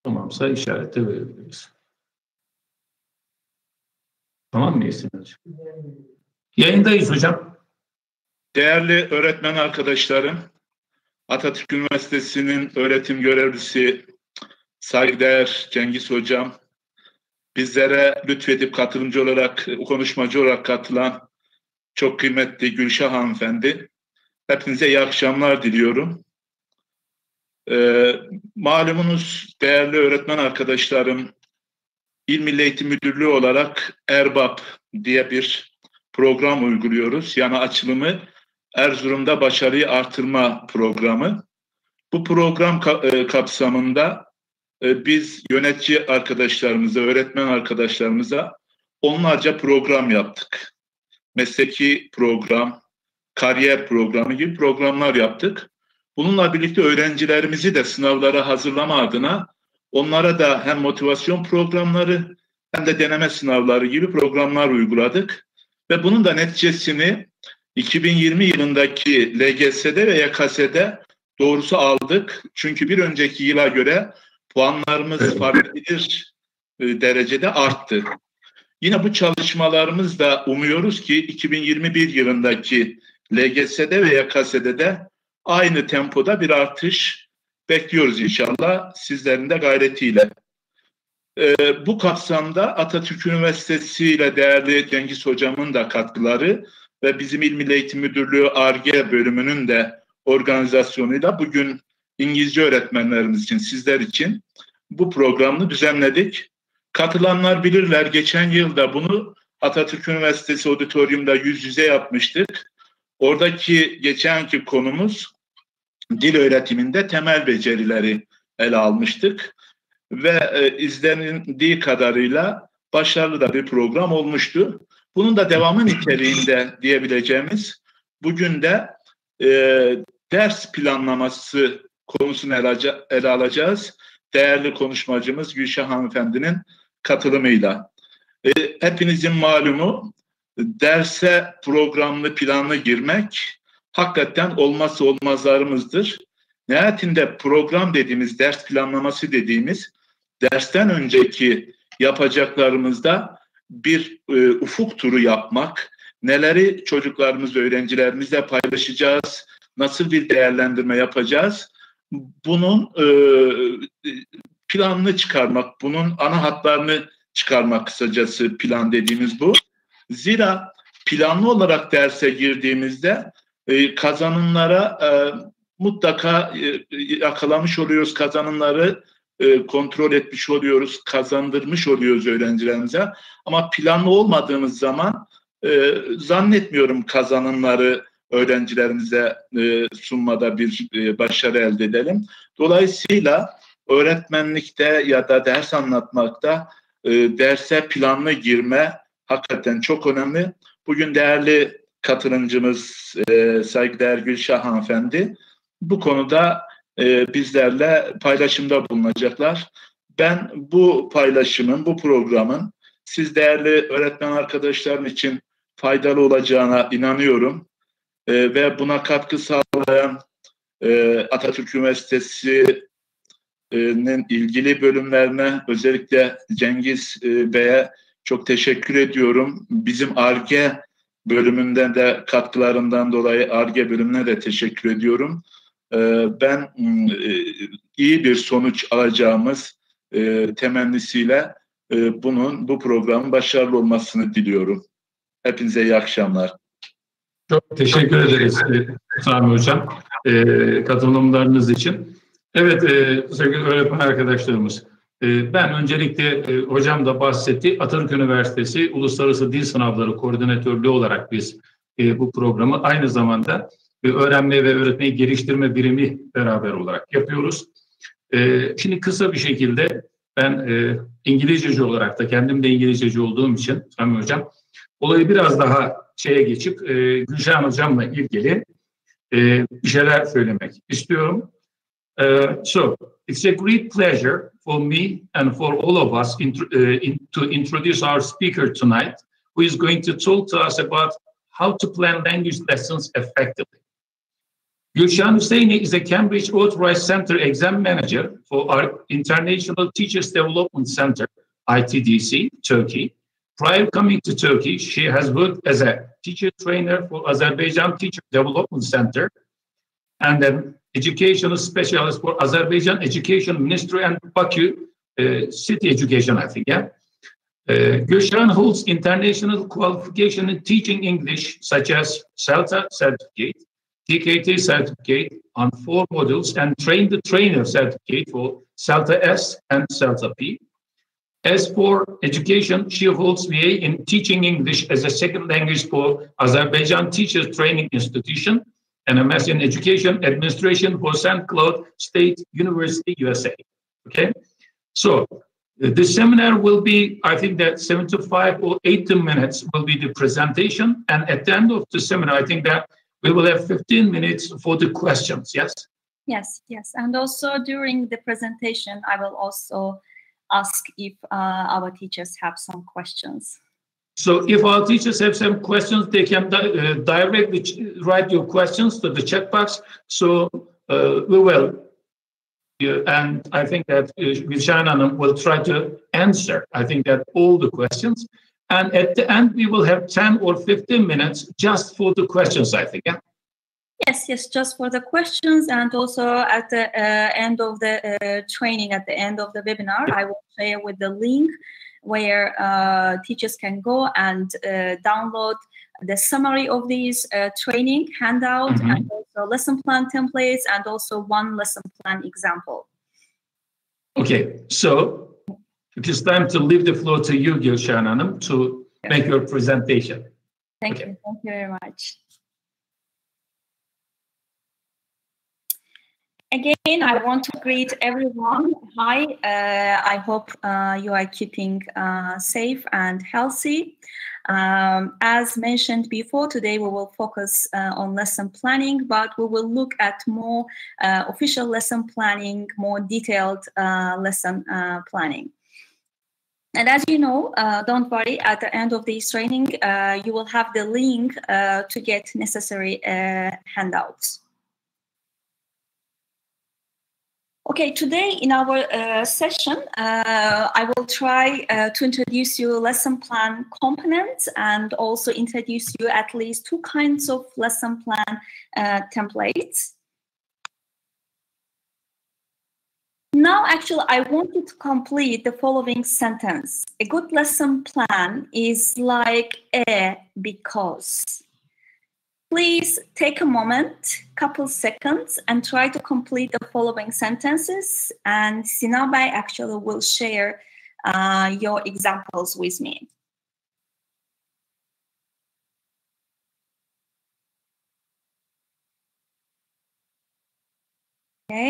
Tamamsa işareti verebiliriz. Tamam mı Esin Hocam? Yayındayız hocam. Değerli öğretmen arkadaşlarım, Atatürk Üniversitesi'nin öğretim görevlisi saygıdeğer Cengiz Hocam, bizlere lütfedip katılımcı olarak, konuşmacı olarak katılan çok kıymetli Gulshan hanımefendi, hepinize iyi akşamlar diliyorum. Malumunuz değerli öğretmen arkadaşlarım, Milli Eğitim Müdürlüğü olarak ERBAP diye bir program uyguluyoruz. Yani açılımı Erzurum'da başarıyı artırma programı. Bu program kapsamında biz yönetici arkadaşlarımıza, öğretmen arkadaşlarımıza onlarca program yaptık. Mesleki program, kariyer programı gibi programlar yaptık. Bununla birlikte öğrencilerimizi de sınavlara hazırlama adına onlara da hem motivasyon programları hem de deneme sınavları gibi programlar uyguladık. Ve bunun da neticesini 2020 yılındaki LGS'de ve YKS'de doğrusu aldık. Çünkü bir önceki yıla göre puanlarımız farklı bir derecede arttı. Yine bu çalışmalarımız da umuyoruz ki 2021 yılındaki LGS'de ve YKS'de de aynı tempoda bir artış bekliyoruz inşallah sizlerin de gayretiyle. Bu kapsamda Atatürk Üniversitesi ile değerli Cengiz Hocam'ın da katkıları ve bizim İl Milli Eğitim Müdürlüğü Ar-Ge bölümünün de organizasyonuyla bugün İngilizce öğretmenlerimiz için, sizler için bu programı düzenledik. Katılanlar bilirler, geçen yılda bunu Atatürk Üniversitesi Auditorium'da yüz yüze yapmıştık. Oradaki geçenki konumuz dil öğretiminde temel becerileri ele almıştık. Ve izlendiği kadarıyla başarılı da bir program olmuştu. Bunun da devamı niteliğinde diyebileceğimiz bugün de ders planlaması konusunu ele alacağız. Değerli konuşmacımız Gulshan hanımefendinin katılımıyla. Hepinizin malumu derse programlı planlı girmek hakikaten olmazsa olmazlarımızdır. Nihayetinde program dediğimiz, ders planlaması dediğimiz dersten önceki yapacaklarımızda bir ufuk turu yapmak, neleri çocuklarımızla, öğrencilerimizle paylaşacağız, nasıl bir değerlendirme yapacağız, bunun planını çıkarmak, bunun ana hatlarını çıkarmak, kısacası plan dediğimiz bu. Zira planlı olarak derse girdiğimizde kazanımlara mutlaka yakalamış oluyoruz, kazanımları kontrol etmiş oluyoruz, kazandırmış oluyoruz öğrencilerimize. Ama planlı olmadığımız zaman zannetmiyorum kazanımları öğrencilerimize sunmada bir başarı elde edelim. Dolayısıyla öğretmenlikte ya da ders anlatmakta derse planlı girme hakikaten çok önemli. Bugün değerli katılımcımız saygıdeğer Gulshan hanımefendi bu konuda bizlerle paylaşımda bulunacaklar. Ben bu paylaşımın, bu programın siz değerli öğretmen arkadaşlarım için faydalı olacağına inanıyorum. Ve buna katkı sağlayan Atatürk Üniversitesi'nin ilgili bölümlerine, özellikle Cengiz Bey'e çok teşekkür ediyorum. Bizim Ar-Ge bölümünden de katkılarından dolayı Ar-Ge bölümüne de teşekkür ediyorum. Ben iyi bir sonuç alacağımız temennisiyle bu programın başarılı olmasını diliyorum. Hepinize iyi akşamlar. Çok teşekkür ederiz Sami Hocam katılımlarınız için. Evet sevgili öğretmen arkadaşlarımız, ben öncelikle hocam da bahsetti, Atatürk Üniversitesi Uluslararası Dil Sınavları Koordinatörlüğü olarak biz bu programı aynı zamanda öğrenme ve öğretmeyi geliştirme birimi beraber olarak yapıyoruz. Şimdi kısa bir şekilde ben İngilizceci olarak da kendim de İngilizceci olduğum için Sami Hocam olayı biraz daha geçip Gulshan Hocam'la ilgili bir şeyler söylemek istiyorum. So, it's a great pleasure for me and for all of us to introduce our speaker tonight, who is going to talk to us about how to plan language lessons effectively. Gulshan Huseynlı is a Cambridge Authorized Center Exam Manager for our International Teachers Development Center, ITDC, Turkey. Prior coming to Turkey, she has worked as a teacher trainer for Azerbaijan Teacher Development Center and an educational specialist for Azerbaijan Education Ministry and Baku City Education, I think, yeah. Gulshan holds international qualification in teaching English, such as CELTA certificate, TKT certificate on 4 modules, and Train the Trainer certificate for CELTA S and CELTA P. As for education, she holds BA in teaching English as a second language for Azerbaijan Teachers Training Institution and a MS in Education Administration for St. Cloud State University, USA. Okay, so this seminar will be, I think that 75 or 80 minutes will be the presentation. And at the end of the seminar, I think that we will have 15 minutes for the questions, yes? Yes, yes. And also during the presentation, I will also ask if our teachers have some questions. So if our teachers have some questions, they can directly write your questions to the chat box. So we will. And I think that Gulshan will try to answer, I think that all the questions. And at the end, we will have 10 or 15 minutes just for the questions, I think. Yeah? Yes, yes, just for the questions. And also at the end of the training, at the end of the webinar, I will share with the link where teachers can go and download the summary of these training handout and also lesson plan templates and also one lesson plan example. Okay, so it is time to leave the floor to you, Gulshan Hanım, to make your presentation. Thank you very much. Again, I want to greet everyone. Hi, I hope you are keeping safe and healthy. As mentioned before, today we will focus on lesson planning, but we will look at more official lesson planning, more detailed lesson planning. And as you know, don't worry, at the end of this training, you will have the link to get necessary handouts. Okay, today in our session, I will try to introduce you lesson plan components and also introduce you at least 2 kinds of lesson plan templates. Now, actually, I want you to complete the following sentence. A good lesson plan is like a because. Please take a moment, couple seconds, and try to complete the following sentences. And Sinan Bey actually will share your examples with me. Okay.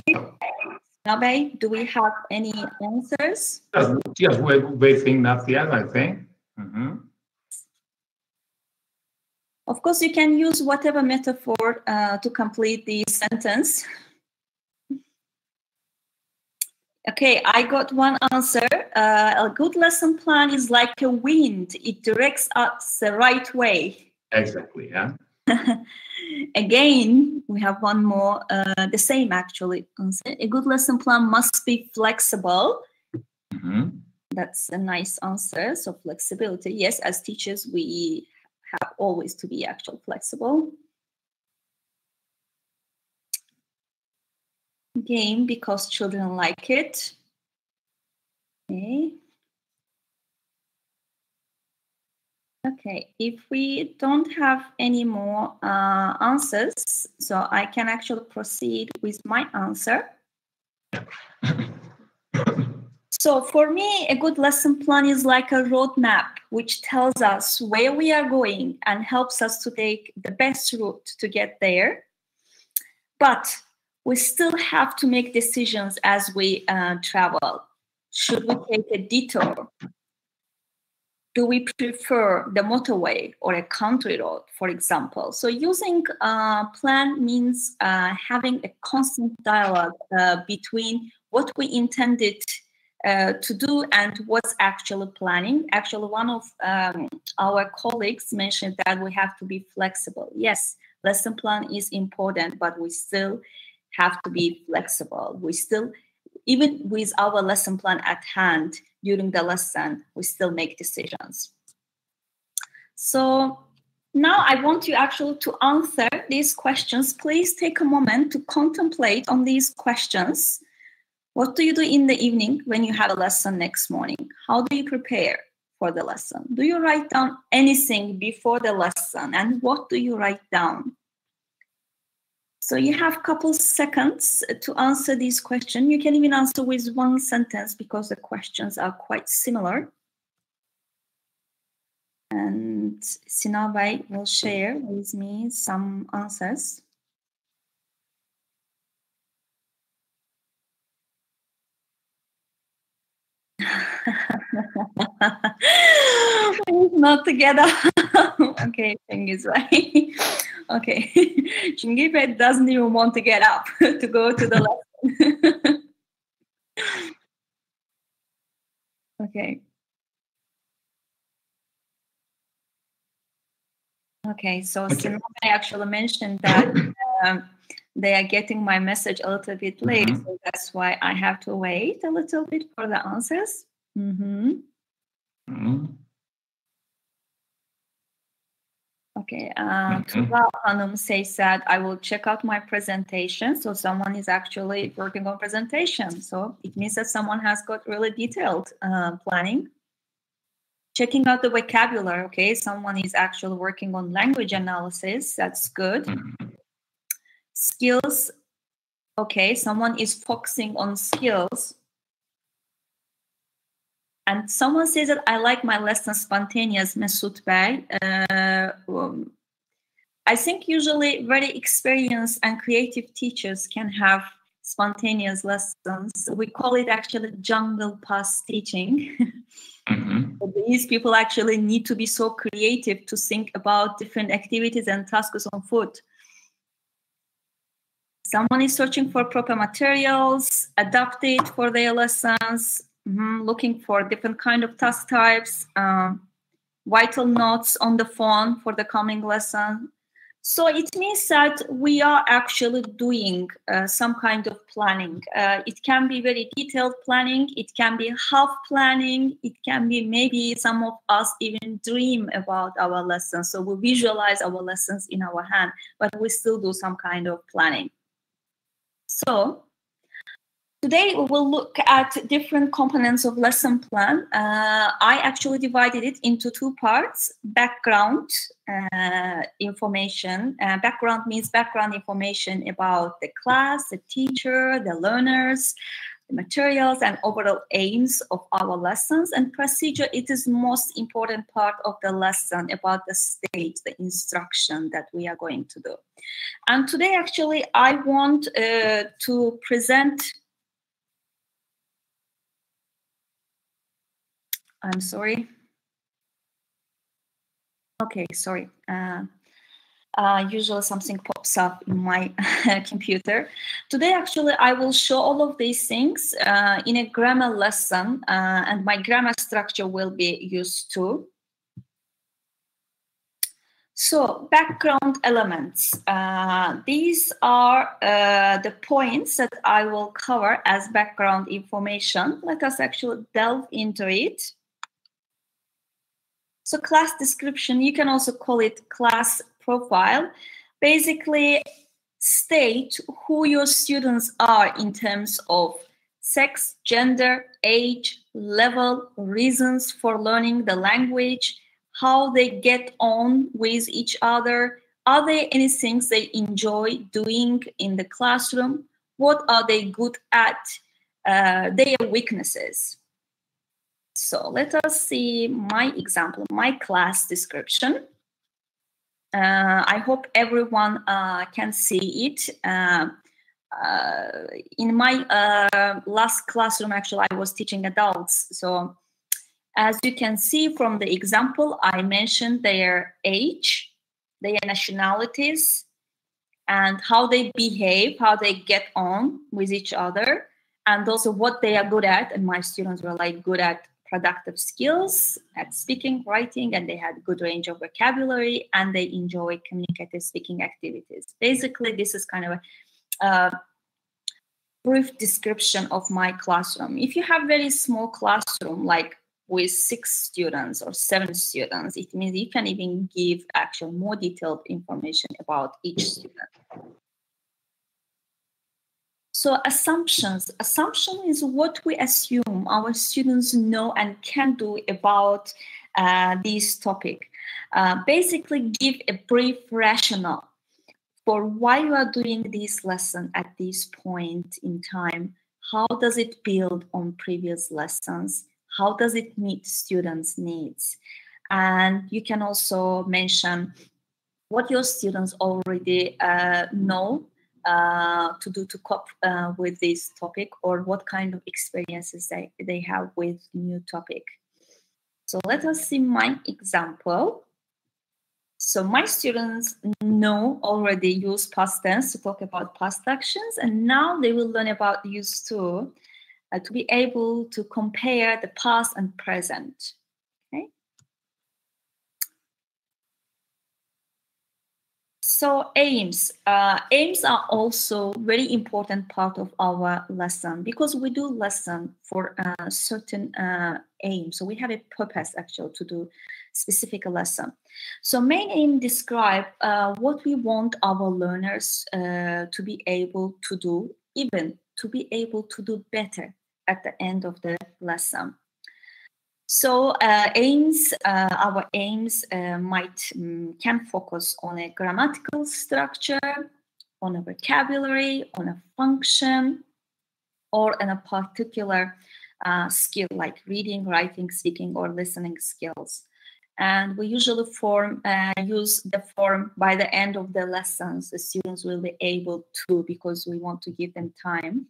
Sinan Bey, do we have any answers? Yes, we're waiting that yet, I think. Of course, you can use whatever metaphor to complete the sentence. Okay, I got one answer. A good lesson plan is like a wind. It directs us the right way. Exactly, yeah. Again, we have one more, the same actually. A good lesson plan must be flexible. That's a nice answer. So flexibility, yes, as teachers, we have always to be actually flexible. Game because children like it. Okay. Okay, if we don't have any more answers, so I can actually proceed with my answer. So for me, a good lesson plan is like a roadmap which tells us where we are going and helps us to take the best route to get there. But we still have to make decisions as we travel. Should we take a detour? Do we prefer the motorway or a country road, for example? So using plan means having a constant dialogue between what we intended to do and what's actually planning. Actually, one of our colleagues mentioned that we have to be flexible. Yes, lesson plan is important, but we still have to be flexible. We still, even with our lesson plan at hand during the lesson, we still make decisions. So now I want you actually to answer these questions. Please take a moment to contemplate on these questions. What do you do in the evening when you have a lesson next morning? How do you prepare for the lesson? Do you write down anything before the lesson? And what do you write down? So you have a couple seconds to answer these questions. You can even answer with one sentence because the questions are quite similar. And Sinabay will share with me some answers. Not together. Okay, Cezgizhan. Okay, Cezgizhan doesn't even want to get up to go to the lesson. Okay. Okay, so Sinabay actually mentioned that they are getting my message a little bit late, so that's why I have to wait a little bit for the answers. Okay, Tuba Hanum says that I will check out my presentation. So someone is actually working on presentation. So it means that someone has got really detailed planning. Checking out the vocabulary, okay, someone is actually working on language analysis. That's good. Skills, okay, someone is focusing on skills. And someone says that I like my lesson spontaneous, Mesut Bey. I think usually very experienced and creative teachers can have spontaneous lessons. We call it actually jungle pass teaching. These people actually need to be so creative to think about different activities and tasks on foot. Someone is searching for proper materials, adapted for their lessons, looking for different kind of task types, vital notes on the phone for the coming lesson. So it means that we are actually doing some kind of planning. It can be very detailed planning. It can be half planning. It can be maybe some of us even dream about our lessons. So we visualize our lessons in our hand, but we still do some kind of planning. So today we will look at different components of lesson plan. I actually divided it into two parts: background information. Background means background information about the class, the teacher, the learners, the materials, and overall aims of our lessons. And procedure, it is most important part of the lesson about the stage, the instruction that we are going to do. And today, actually, I want to present. I'm sorry. Okay, sorry. Usually something pops up in my computer. Today, actually, I will show all of these things in a grammar lesson, and my grammar structure will be used too. So, background elements. These are the points that I will cover as background information. Let us actually delve into it. So class description, you can also call it class profile. Basically state who your students are in terms of sex, gender, age, level, reasons for learning the language, how they get on with each other. Are there any things they enjoy doing in the classroom? What are they good at? Their weaknesses. So let us see my example, my class description. I hope everyone can see it. In my last classroom, actually, I was teaching adults. So as you can see from the example, I mentioned their age, their nationalities, and how they behave, how they get on with each other, and also what they are good at. And my students were like good at productive skills at speaking, writing, and they had good range of vocabulary, and they enjoy communicative speaking activities. Basically, this is kind of a brief description of my classroom. If you have very small classroom, like with 6 students or 7 students, it means you can even give actual more detailed information about each student. So assumptions. Assumption is what we assume our students know and can do about this topic. Basically give a brief rationale for why you are doing this lesson at this point in time. How does it build on previous lessons? How does it meet students' needs? And you can also mention what your students already know to do to cope with this topic, or what kind of experiences they have with new topic. So let us see my example. So my students know already use past tense to talk about past actions, and now they will learn about use to be able to compare the past and present. Okay. So aims. Aims are also very important part of our lesson, because we do lesson for a certain aim. So we have a purpose actually to do specific lesson. So main aim describe what we want our learners to be able to do, even to be able to do better at the end of the lesson. So aims, our aims can focus on a grammatical structure, on a vocabulary, on a function, or on a particular skill like reading, writing, speaking, or listening skills. And we usually use the form by the end of the lessons. The students will be able to, because we want to give them time.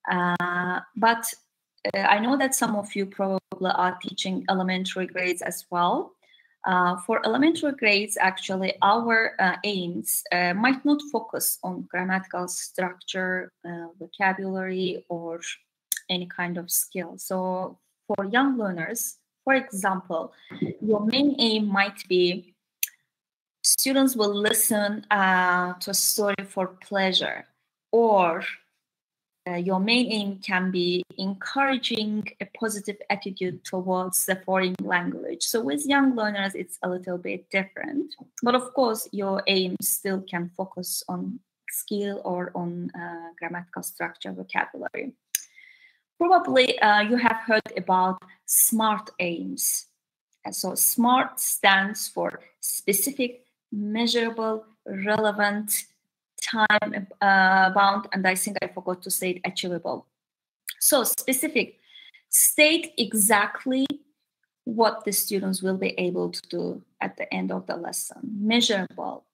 But I know that some of you probably are teaching elementary grades as well. For elementary grades, actually, our aims might not focus on grammatical structure, vocabulary, or any kind of skill. So for young learners, for example, your main aim might be students will listen to a story for pleasure, or your main aim can be encouraging a positive attitude towards the foreign language. So with young learners, it's a little bit different. But of course, your aim still can focus on skill or on grammatical structure, vocabulary. Probably you have heard about SMART aims. And so SMART stands for specific, measurable, relevant, time bound, and I think I forgot to say it, achievable. So specific, state exactly what the students will be able to do at the end of the lesson. Measurable,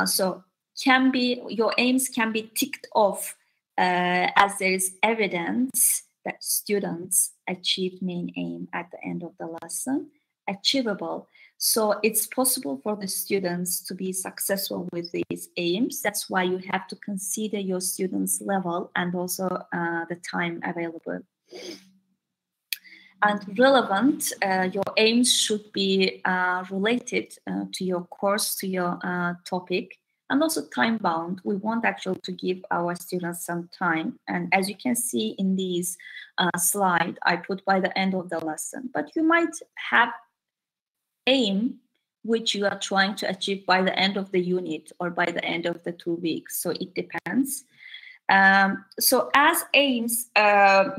so can be, your aims can be ticked off as there is evidence that students achieved main aim at the end of the lesson. Achievable, so it's possible for the students to be successful with these aims. That's why you have to consider your students' level and also the time available. And relevant, your aims should be related to your course, to your topic, and also time bound. We want actually to give our students some time. And as you can see in these slide, I put by the end of the lesson, but you might have aim which you are trying to achieve by the end of the unit or by the end of the 2 weeks. So it depends. So as aims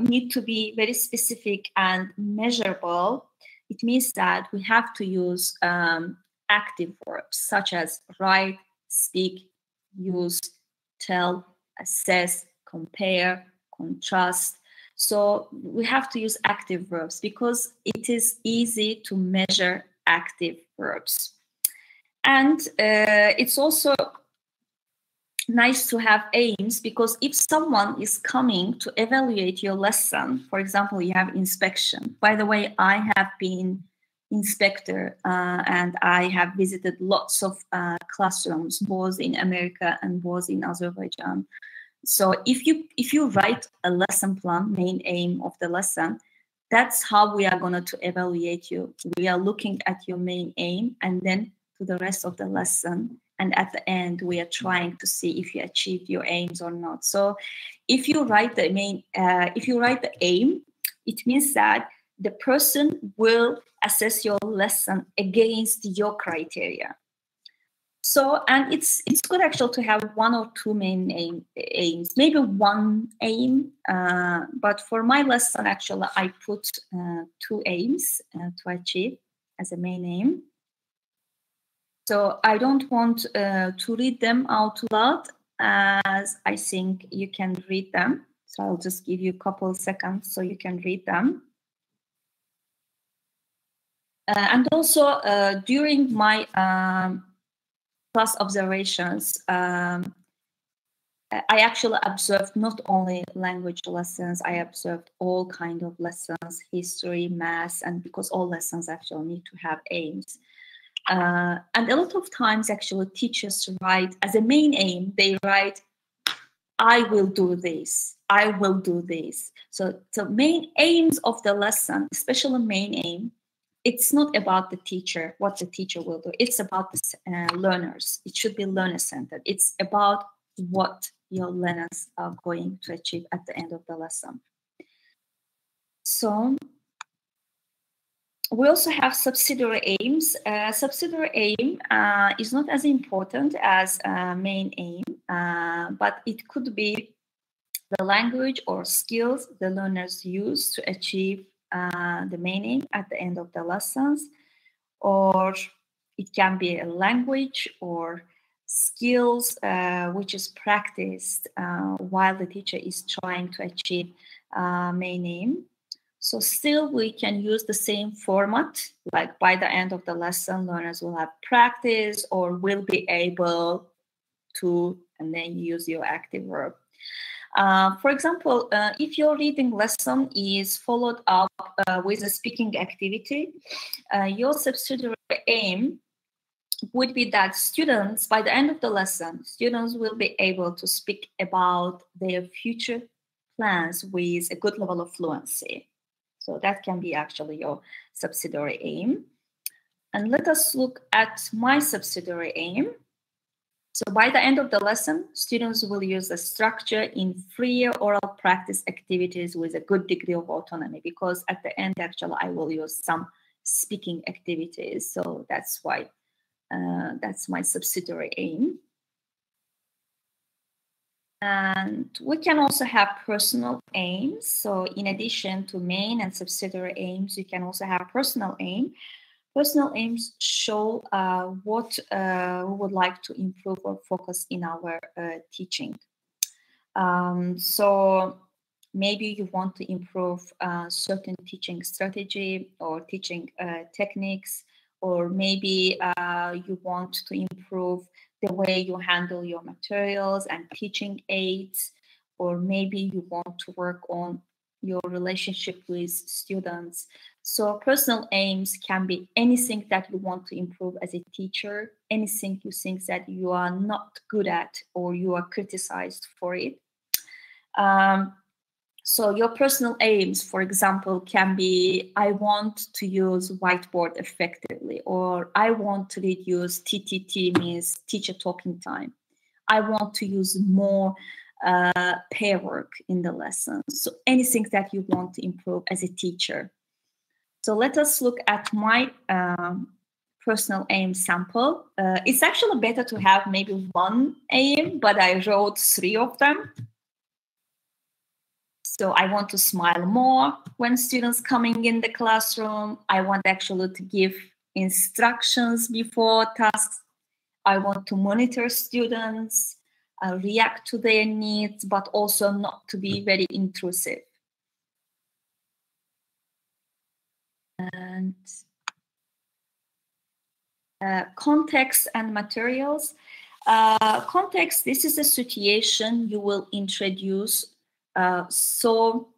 need to be very specific and measurable, it means that we have to use active verbs such as write, speak, use, tell, assess, compare, contrast. So we have to use active verbs because it is easy to measure active verbs. And it's also nice to have aims, because if someone is coming to evaluate your lesson, for example, you have inspection. By the way, I have been inspector and I have visited lots of classrooms, both in America and both in Azerbaijan. So if you write a lesson plan, main aim of the lesson, That's how we are going to evaluate you. We are looking at your main aim and then to the rest of the lesson. And at the end, we are trying to see if you achieved your aims or not. So if you write the aim, it means that the person will assess your lesson against your criteria. So, and it's good actually to have one or two main aims, maybe one aim. But for my lesson, actually, I put two aims to achieve as a main aim. So I don't want to read them out loud, as I think you can read them. So I'll just give you a couple seconds so you can read them. And also during my class observations, I actually observed not only language lessons, I observed all kinds of lessons, history, math, and because all lessons actually need to have aims. And a lot of times actually teachers write as a main aim, they write, I will do this, I will do this. So main aims of the lesson, especially main aim, it's not about the teacher, what the teacher will do. It's about the learners. It should be learner-centered. It's about what your learners are going to achieve at the end of the lesson. So we also have subsidiary aims. Subsidiary aim is not as important as main aim, but it could be the language or skills the learners use to achieve the main aim at the end of the lessons, or it can be a language or skills which is practiced while the teacher is trying to achieve main aim. So still we can use the same format, like by the end of the lesson, learners will have practice or will be able to, and then use your active verb. For example, if your reading lesson is followed up with a speaking activity, your subsidiary aim would be that students, by the end of the lesson, students will be able to speak about their future plans with a good level of fluency. So that can be actually your subsidiary aim. And let us look at my subsidiary aim. So by the end of the lesson, students will use the structure in free oral practice activities with a good degree of autonomy, because at the end, actually, I will use some speaking activities. So that's why that's my subsidiary aim. And we can also have personal aims. So in addition to main and subsidiary aims, you can also have personal aim. Personal aims show what we would like to improve or focus in our teaching. So maybe you want to improve certain teaching strategy or teaching techniques, or maybe you want to improve the way you handle your materials and teaching aids, or maybe you want to work on your relationship with students. So personal aims can be anything that you want to improve as a teacher, anything you think that you are not good at or you are criticized for it. So your personal aims, for example, can be, I want to use whiteboard effectively, or I want to reduce TTT, means teacher talking time. I want to use more pair work in the lesson. So anything that you want to improve as a teacher. So let us look at my personal aim sample. It's actually better to have maybe one aim, but I wrote 3 of them. So I want to smile more when students coming in the classroom. I want actually to give instructions before tasks. I want to monitor students, react to their needs, but also not to be very intrusive. And context and materials. Context, this is a situation you will introduce so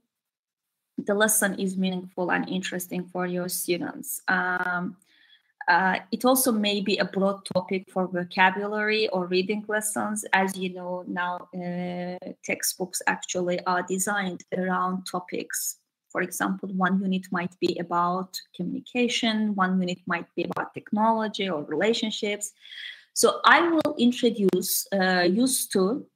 the lesson is meaningful and interesting for your students. It also may be a broad topic for vocabulary or reading lessons. As you know, now textbooks actually are designed around topics For example, one unit might be about communication, one unit might be about technology or relationships. So I will introduce used to,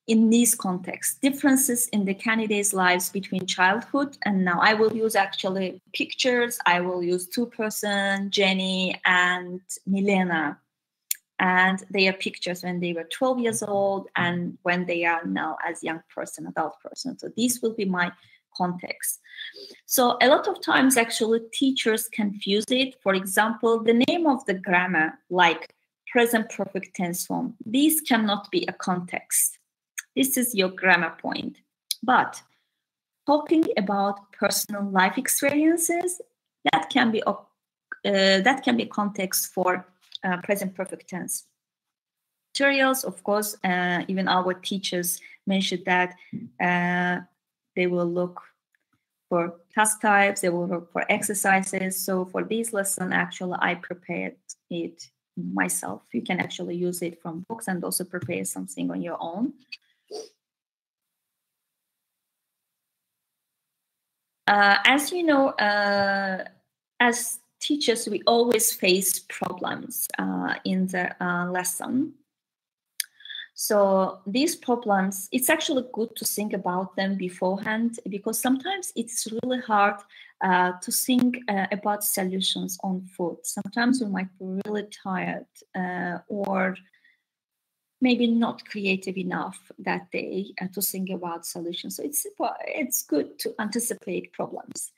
in these contexts, differences in the candidates' lives between childhood and now. I will use actually pictures. I will use two-person, Jenny and Milena, and their pictures when they were 12 years old and when they are now as young person, adult person. So these will be my context. So a lot of times actually teachers confuse it. For example, the name of the grammar, like present perfect tense form, these cannot be a context. This is your grammar point. But talking about personal life experiences, that can be context for present perfect tense. Materials, of course, even our teachers mentioned that they will look for task types, they will look for exercises. So for this lesson, actually, I prepared it myself. You can actually use it from books and also prepare something on your own. As you know, as teachers, we always face problems in the lesson. So these problems, it's actually good to think about them beforehand, because sometimes it's really hard to think about solutions on foot. Sometimes we might be really tired or maybe not creative enough that day to think about solutions. So it's good to anticipate problems.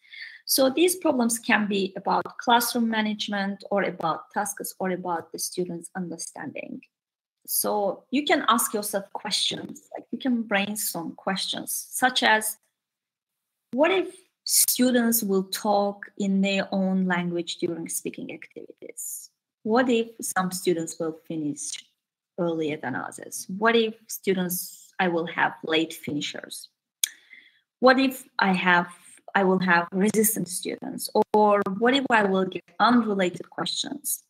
So these problems can be about classroom management or about tasks or about the students' understanding. So you can ask yourself questions, like you can brainstorm questions such as, what if students will talk in their own language during speaking activities? What if some students will finish earlier than others? What if I will have late finishers? What if I will have resistant students? Or what if I will get unrelated questions?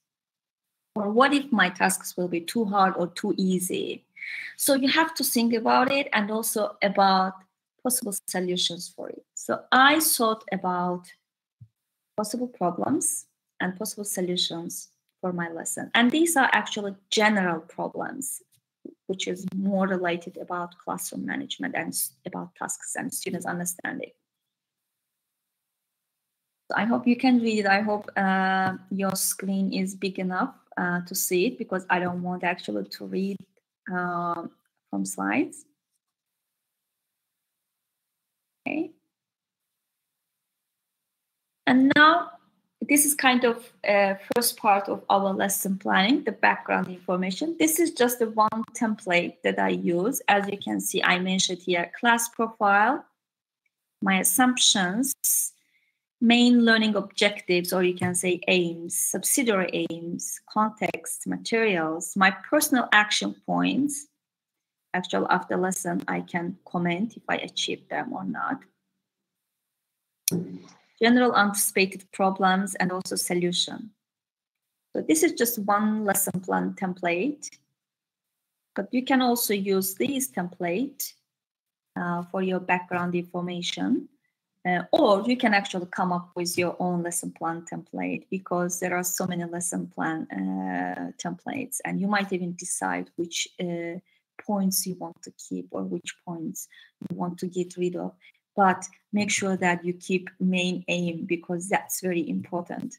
Or what if my tasks will be too hard or too easy? So you have to think about it and also about possible solutions for it. So I thought about possible problems and possible solutions for my lesson. And these are actually general problems, which is more related about classroom management and about tasks and students' understanding. So I hope you can read it. I hope your screen is big enough to see it, because I don't want actually to read from slides. Okay. And now this is kind of first part of our lesson planning, the background information. This is just the one template that I use. As you can see, I mentioned here class profile, my assumptions, main learning objectives, or you can say aims, subsidiary aims, context, materials, my personal action points. Actually, after lesson, I can comment if I achieve them or not. General anticipated problems and also solution. So this is just one lesson plan template, but you can also use this template for your background information. Or you can actually come up with your own lesson plan template, because there are so many lesson plan templates, and you might even decide which points you want to keep or which points you want to get rid of. But make sure that you keep main aim, because that's very important.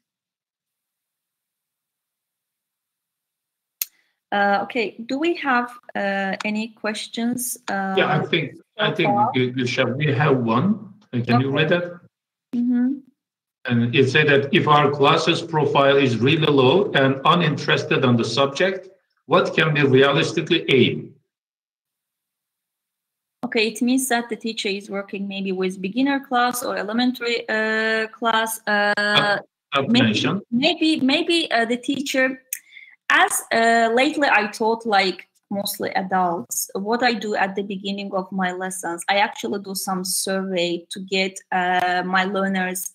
Okay, do we have any questions? Yeah, I think Gulshan, we have one. Can you read that? Mm-hmm. And it said that if our class's profile is really low and uninterested on the subject, what can we realistically aim? Okay, it means that the teacher is working maybe with beginner class or elementary class. Maybe the teacher, as lately I taught like mostly adults. What I do at the beginning of my lessons, I actually do some survey to get my learners'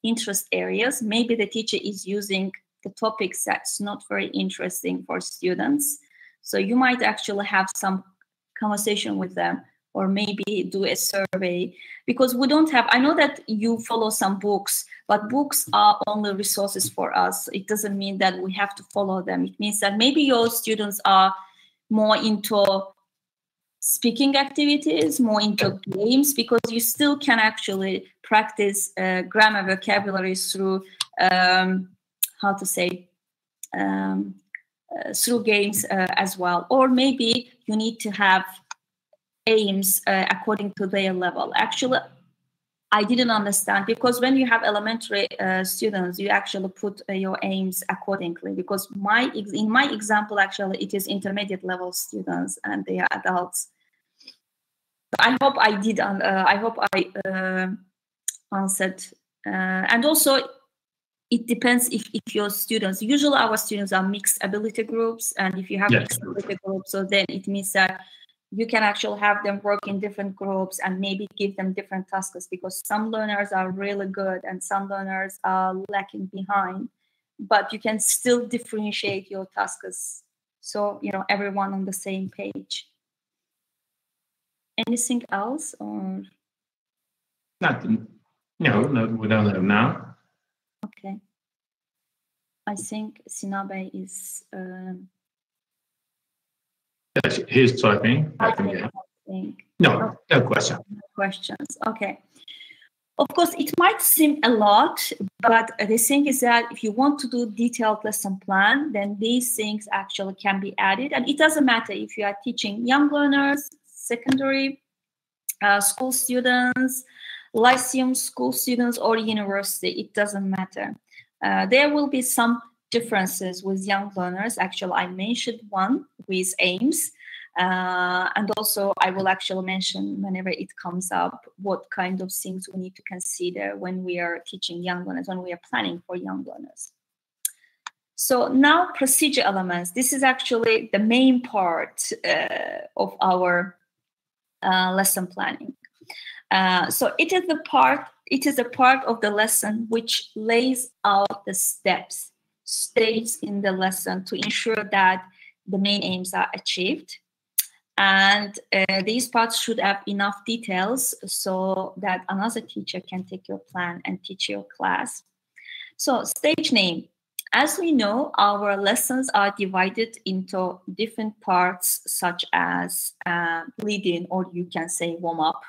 interest areas. Maybe the teacher is using the topics that's not very interesting for students. So you might actually have some conversation with them. or maybe do a survey, because we don't have, I know that you follow some books, but books are only resources for us. It doesn't mean that we have to follow them. It means that maybe your students are more into speaking activities, more into games, because you still can actually practice grammar, vocabulary through, through games as well. Or maybe you need to have aims according to their level. Actually, I didn't understand, because when you have elementary students, you actually put your aims accordingly, because in my example, actually, it is intermediate level students and they are adults. I hope I did. I hope I answered. And also, it depends if your students, usually our students are mixed ability groups, and if you have mixed ability groups, so then it means that you can actually have them work in different groups and maybe give them different tasks, because some learners are really good and some learners are lacking behind, but you can still differentiate your tasks. So, you know, everyone on the same page. Anything else? Or Nothing. No, we don't have now. Okay. I think Sinabe is... Yes, he's typing. I think. No question. Questions. Okay. Of course, it might seem a lot, but the thing is that if you want to do detailed lesson plan, then these things actually can be added. And it doesn't matter if you are teaching young learners, secondary school students, lyceum school students, or university. It doesn't matter. There will be some differences with young learners. Actually, I mentioned one with aims. And also, I will actually mention whenever it comes up what kind of things we need to consider when we are teaching young learners, when we are planning for young learners. So now procedure elements. This is actually the main part of our lesson planning. So it is a part of the lesson which lays out the stages in the lesson to ensure that the main aims are achieved. And these parts should have enough details so that another teacher can take your plan and teach your class. So stage name. As we know, our lessons are divided into different parts, such as lead-in, or you can say warm-up,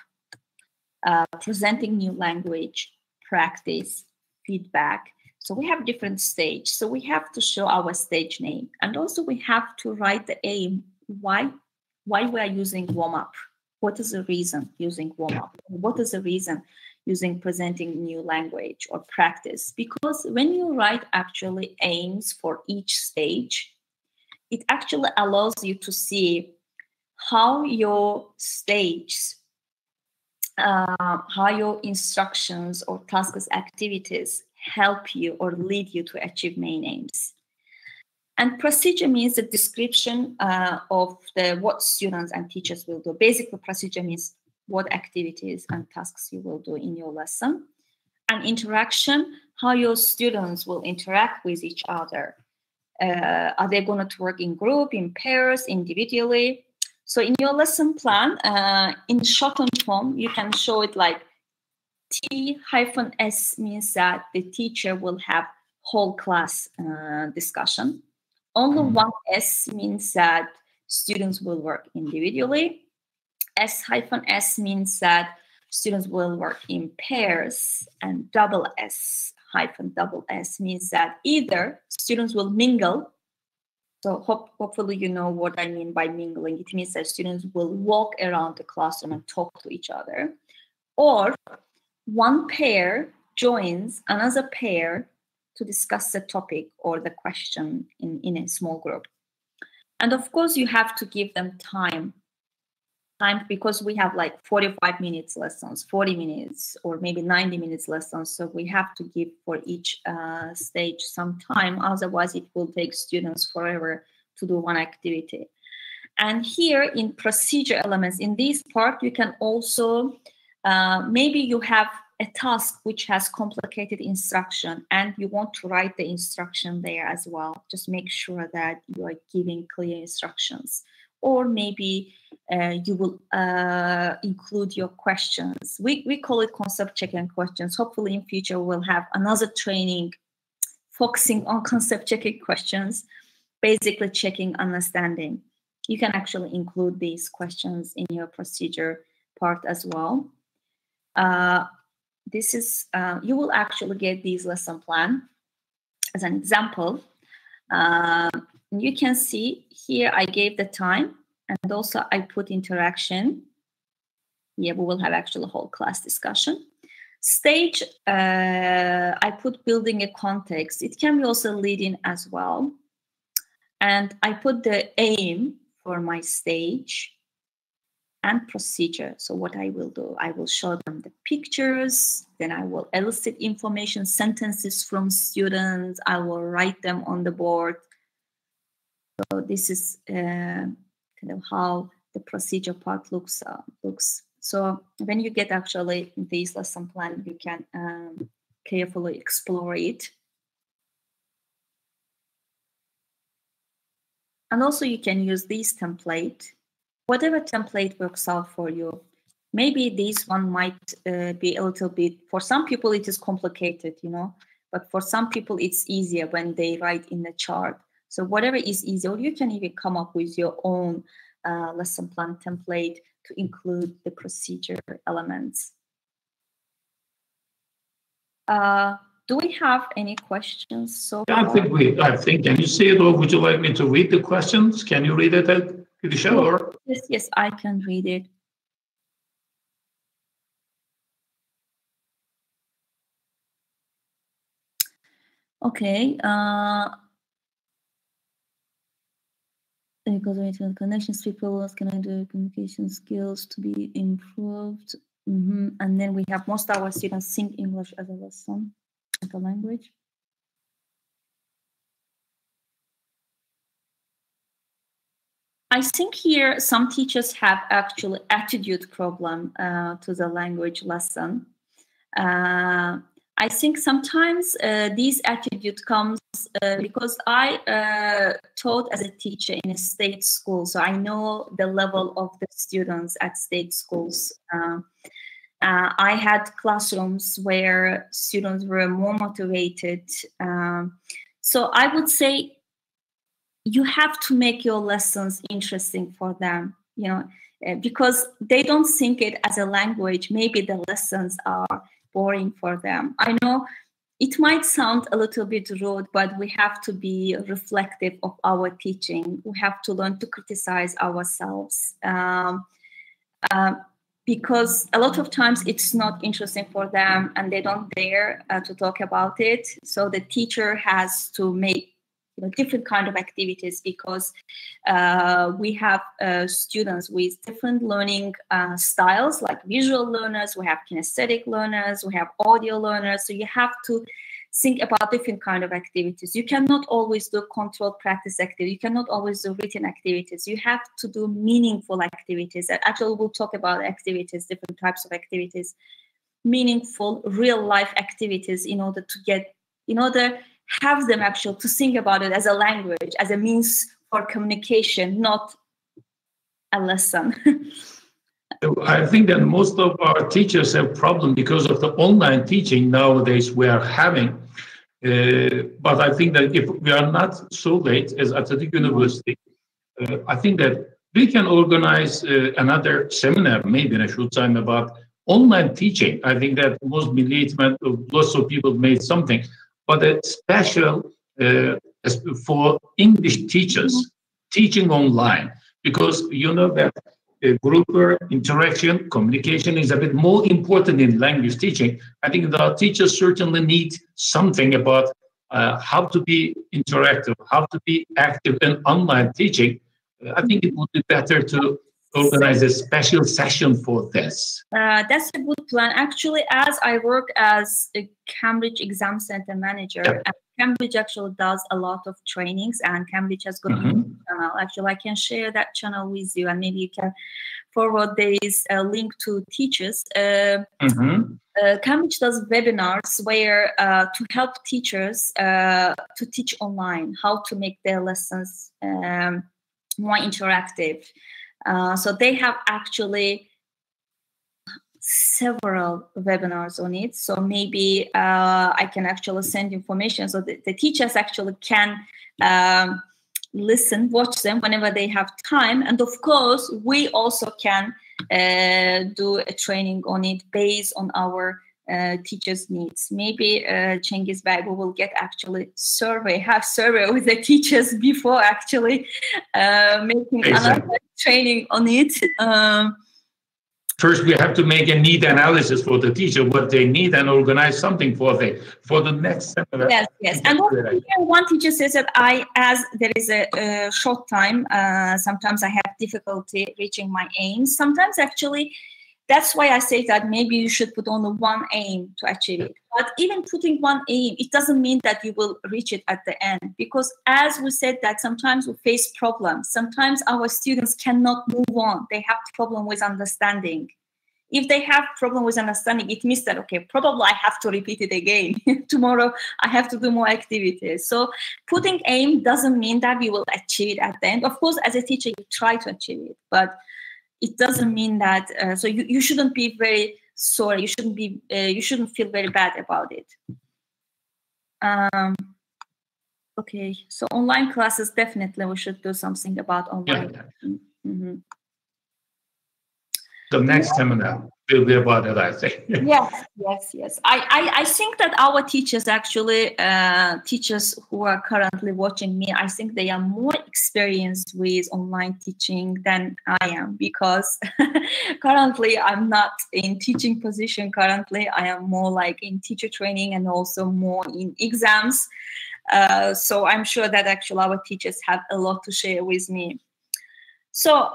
presenting new language, practice, feedback. So we have different stages. So we have to show our stage name. And also we have to write the aim, why we are using warm-up. What is the reason using warm-up? What is the reason using presenting new language or practice? Because when you write actually aims for each stage, it actually allows you to see how your stages, how your instructions or tasks, activities help you or lead you to achieve main aims. And procedure means the description of what students and teachers will do. Basically, procedure means what activities and tasks you will do in your lesson. And interaction, how your students will interact with each other. Are they going to work in group, in pairs, individually? So in your lesson plan, in shortened form, you can show it like T-S means that the teacher will have whole class discussion. Only one S means that students will work individually. S-S means that students will work in pairs, and double S means that either students will mingle. So hopefully you know what I mean by mingling. It means that students will walk around the classroom and talk to each other. Or one pair joins another pair to discuss the topic or the question in a small group. And of course, you have to give them time because we have like 45 minutes lessons, 40 minutes, or maybe 90 minutes lessons. So we have to give for each stage some time. Otherwise, it will take students forever to do one activity. And here in procedure elements, in this part, you can also, maybe you have a task which has complicated instruction and you want to write the instruction there as well. Just make sure that you are giving clear instructions. or maybe you will include your questions. We call it concept checking questions. Hopefully in future we'll have another training focusing on concept checking questions, basically checking understanding. You can actually include these questions in your procedure part as well. This is, you will actually get these lesson plan as an example. You can see here I gave the time, and also I put interaction. Yeah, we will have actually a whole class discussion. Stage, I put building a context. It can be also leading as well. And I put the aim for my stage and procedure. So what I will do, I will show them the pictures, then I will elicit information, sentences from students, I will write them on the board. So this is kind of how the procedure part looks. So when you get actually this lesson plan, you can carefully explore it. And also you can use this template, whatever template works out for you. Maybe this one might be a little bit, for some people it is complicated, you know, but for some people it's easier when they write in the chart. So whatever is easier, you can even come up with your own lesson plan template to include the procedure elements. Do we have any questions so far? I think, can you see it, or would you like me to read the questions? Can you read it, Gulshan, or? Yes, I can read it. Okay. Connections, people, what can I do? Communication skills to be improved. And then we have most of our students sing English as a lesson, as a language. I think here some teachers have actually attitude problem to the language lesson. I think sometimes this attitude comes because I taught as a teacher in a state school, so I know the level of the students at state schools. I had classrooms where students were more motivated. So I would say you have to make your lessons interesting for them, you know, because they don't think it as a language. Maybe the lessons are boring for them. I know it might sound a little bit rude, but we have to be reflective of our teaching. We have to learn to criticize ourselves because a lot of times it's not interesting for them and they don't dare to talk about it. So the teacher has to make different kind of activities because we have students with different learning styles, like visual learners, we have kinesthetic learners, we have audio learners. So you have to think about different kind of activities. You cannot always do controlled practice activities. You cannot always do written activities. You have to do meaningful activities. Actually, we'll talk about activities, different types of activities, meaningful, real life activities in order to have them actually to think about it as a language, as a means for communication, not a lesson. I think that most of our teachers have problem because of the online teaching nowadays we are having. But I think that if we are not so late as Atatürk University, I think that we can organize another seminar, maybe in a short time, about online teaching. I think that most Milli, lots of people made something, but a special for English teachers teaching online, because you know that group interaction, communication is a bit more important in language teaching. I think that our teachers certainly need something about how to be interactive, how to be active in online teaching. I think it would be better to organize a special session for this. That's a good plan. Actually, as I work as a Cambridge Exam Center manager, and Cambridge actually does a lot of trainings, and Cambridge has got a channel. Actually, I can share that channel with you, and maybe you can forward this link to teachers. Cambridge does webinars where to help teachers to teach online, how to make their lessons more interactive. So they have actually several webinars on it. So maybe I can actually send information so that the teachers actually can listen, watch them whenever they have time. And of course, we also can do a training on it based on our teachers' needs. Maybe Cengiz Bey, we will get actually have survey with the teachers before actually making another training on it. First, we have to make a need analysis for the teacher, what they need, and organize something for the next seminar. Yes, yes. And one teacher says that as there is a short time, sometimes I have difficulty reaching my aims. Sometimes actually, that's why I say that maybe you should put only one aim to achieve it. But even putting one aim, it doesn't mean that you will reach it at the end. Because as we said that sometimes we face problems. Sometimes our students cannot move on. They have problem with understanding. If they have problem with understanding, it means that, okay, probably I have to repeat it again. Tomorrow I have to do more activities. So putting aim doesn't mean that we will achieve it at the end. Of course, as a teacher, you try to achieve it, but it doesn't mean that, so you shouldn't be very sorry. You shouldn't feel very bad about it. Okay, so online classes, definitely we should do something about online. Yeah. Mm-hmm. The next seminar will be about it, I think. Yes. I think that our teachers actually, teachers who are currently watching me, I think they are more experienced with online teaching than I am, because currently I'm not in teaching position. Currently, I am more like in teacher training and also more in exams. So I'm sure that actually our teachers have a lot to share with me. So,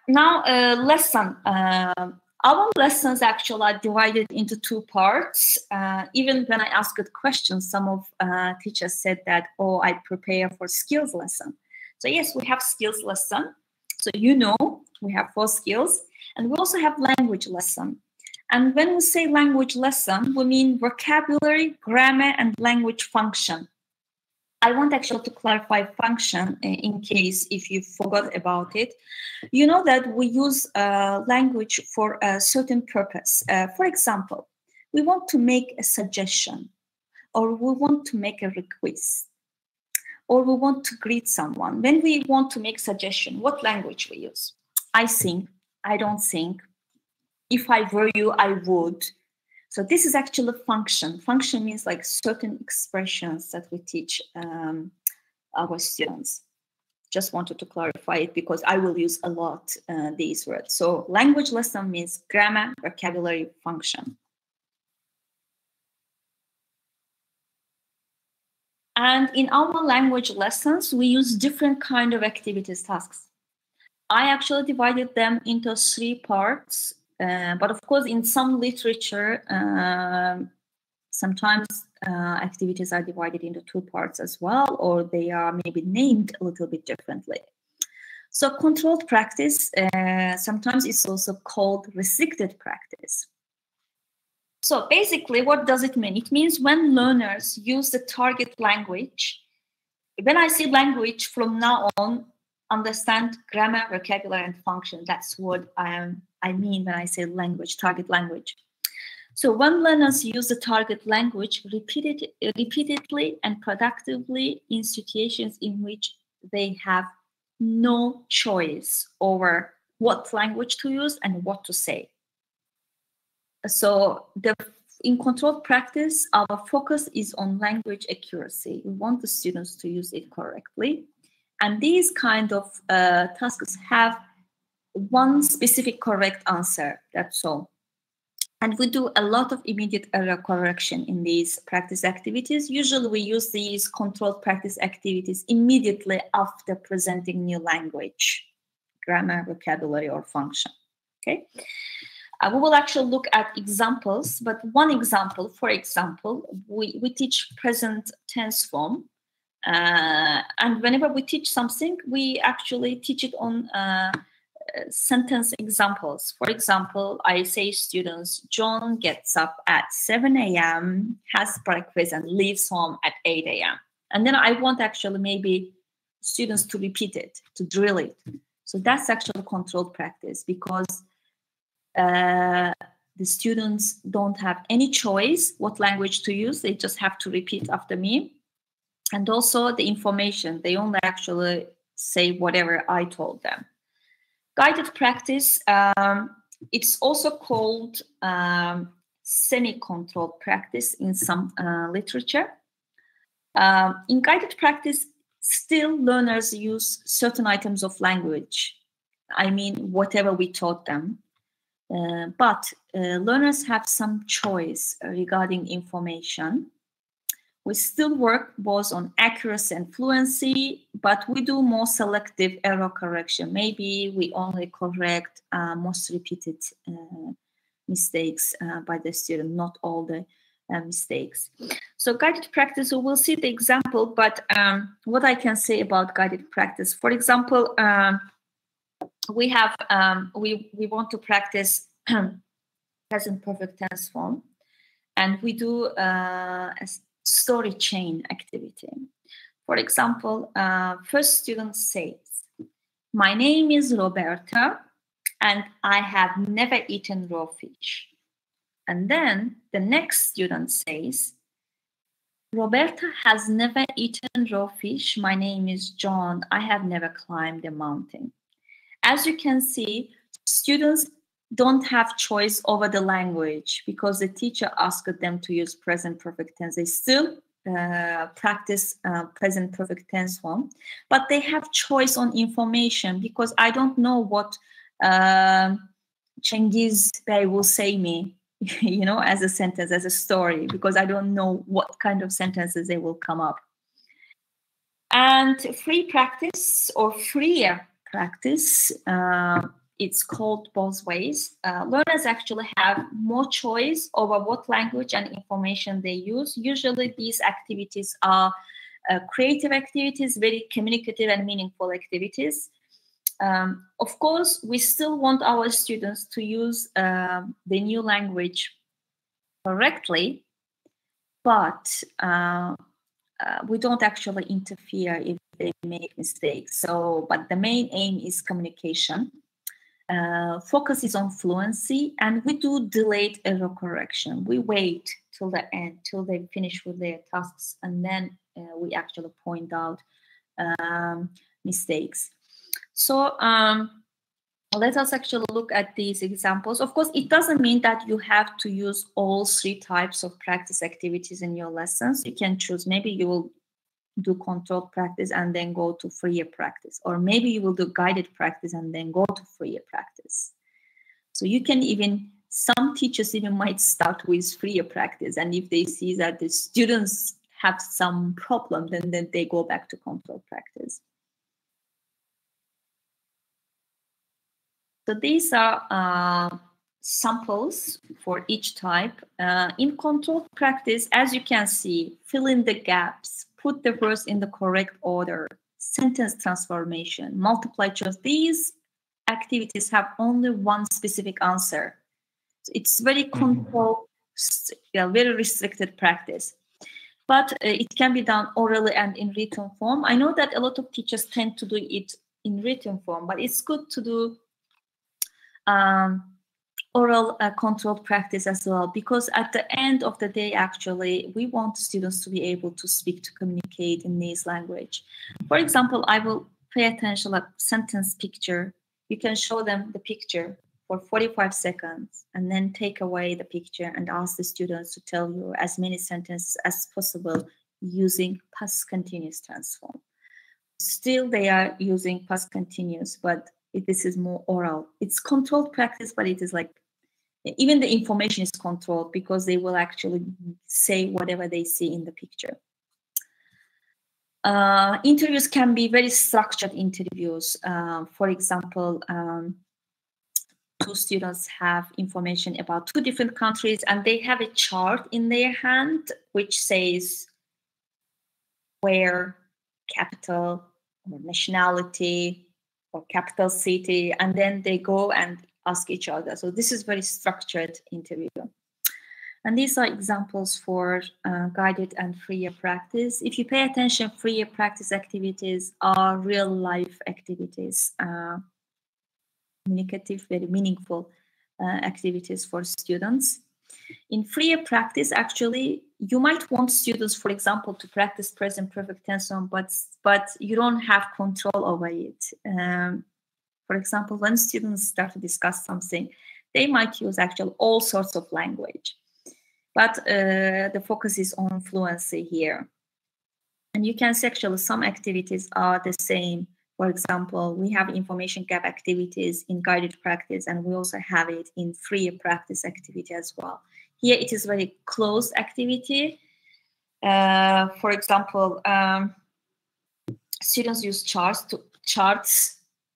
now, lesson. Our lessons actually are divided into two parts. Even when I asked questions, some of teachers said that, oh, I prepare for skills lesson. So yes, we have skills lesson. So we have 4 skills. And we also have language lesson. And when we say language lesson, we mean vocabulary, grammar, and language function. I want actually to clarify function in case if you forgot about it. You know that we use language for a certain purpose. For example, we want to make a suggestion, or we want to make a request, or we want to greet someone. When we want to make suggestion, what language we use? I think, I don't think. If I were you, I would. So this is actually function. Function means like certain expressions that we teach our students. Just wanted to clarify it because I will use a lot these words. So language lesson means grammar, vocabulary, function. And in our language lessons, we use different kind of activities, tasks. I actually divided them into 3 parts. But of course, in some literature, sometimes activities are divided into 2 parts as well, or they are maybe named a little bit differently. So controlled practice, sometimes it's also called restricted practice. So basically, what does it mean? It means when learners use the target language. When I say language, from now on, understand grammar, vocabulary, and function. That's what I mean when I say language, target language. So when learners use the target language repeatedly and productively in situations in which they have no choice over what language to use and what to say. So in controlled practice, our focus is on language accuracy. We want the students to use it correctly. And these kind of tasks have one specific correct answer, that's all. And we do a lot of immediate error correction in these practice activities. Usually we use these controlled practice activities immediately after presenting new language, grammar, vocabulary, or function, okay? We will actually look at examples, but one example, for example, we teach present tense form. And whenever we teach something, we actually teach it on sentence examples. For example, I say students, John gets up at 7 a.m., has breakfast, and leaves home at 8 a.m. And then I want actually maybe students to repeat it, to drill it. So that's actually controlled practice, because the students don't have any choice what language to use. They just have to repeat after me. And also the information, they only actually say whatever I told them. Guided practice, it's also called semi-controlled practice in some literature. In guided practice, still learners use certain items of language. I mean, whatever we taught them. But learners have some choice regarding information. We still work both on accuracy and fluency, but we do more selective error correction. Maybe we only correct most repeated mistakes by the student, not all the mistakes. So guided practice, we will see the example, but what I can say about guided practice, for example, we have we want to practice present perfect tense form, and we do a story chain activity. For example, first student says, "My name is Roberta, and I have never eaten raw fish." And then the next student says, "Roberta has never eaten raw fish. My name is John. I have never climbed a mountain." As you can see, students don't have choice over the language because the teacher asked them to use present perfect tense. They still practice present perfect tense form, but they have choice on information, because I don't know what Cengiz Bey will say me, you know, as a sentence, as a story, because I don't know what kind of sentences they will come up. And free practice or freer practice, it's called both ways. Learners actually have more choice over what language and information they use. Usually these activities are creative activities, very communicative and meaningful activities. Of course, we still want our students to use the new language correctly, but we don't actually interfere if they make mistakes. So, but the main aim is communication. Focus is on fluency, and we do delayed error correction. We wait till the end, till they finish with their tasks, and then we actually point out mistakes. So let us actually look at these examples. Of course, it doesn't mean that you have to use all three types of practice activities in your lessons. You can choose. Maybe you will do controlled practice and then go to freer practice, or maybe you will do guided practice and then go to freer practice. So you can even, some teachers even might start with freer practice, and if they see that the students have some problem, then they go back to controlled practice. So these are samples for each type. In controlled practice, as you can see, fill in the gaps, put the verse in the correct order, sentence transformation, multiply choice. These activities have only one specific answer. So it's very controlled, very restricted practice. But it can be done orally and in written form. I know that a lot of teachers tend to do it in written form, but it's good to do oral controlled practice as well, because at the end of the day, actually, we want students to be able to speak, to communicate in this language. For example, I will pay attention to a sentence picture. You can show them the picture for 45 seconds and then take away the picture and ask the students to tell you as many sentences as possible using past continuous tense form. Still, they are using past continuous, but this is more oral. It's controlled practice, but it is like, even the information is controlled because they will actually say whatever they see in the picture. Interviews can be very structured interviews. For example, two students have information about two different countries and they have a chart in their hand which says where, capital, or nationality, or capital city, and then they go and ask each other. So this is very structured interview. And these are examples for guided and free practice. If you pay attention, free practice activities are real life activities, communicative, very meaningful activities for students. In free practice, actually, you might want students, for example, to practice present perfect tense on, but you don't have control over it. For example, when students start to discuss something, they might use actually all sorts of language. But the focus is on fluency here. And you can see actually some activities are the same. For example, we have information gap activities in guided practice, and we also have it in free practice activity as well. Here it is very close activity. For example, students use charts,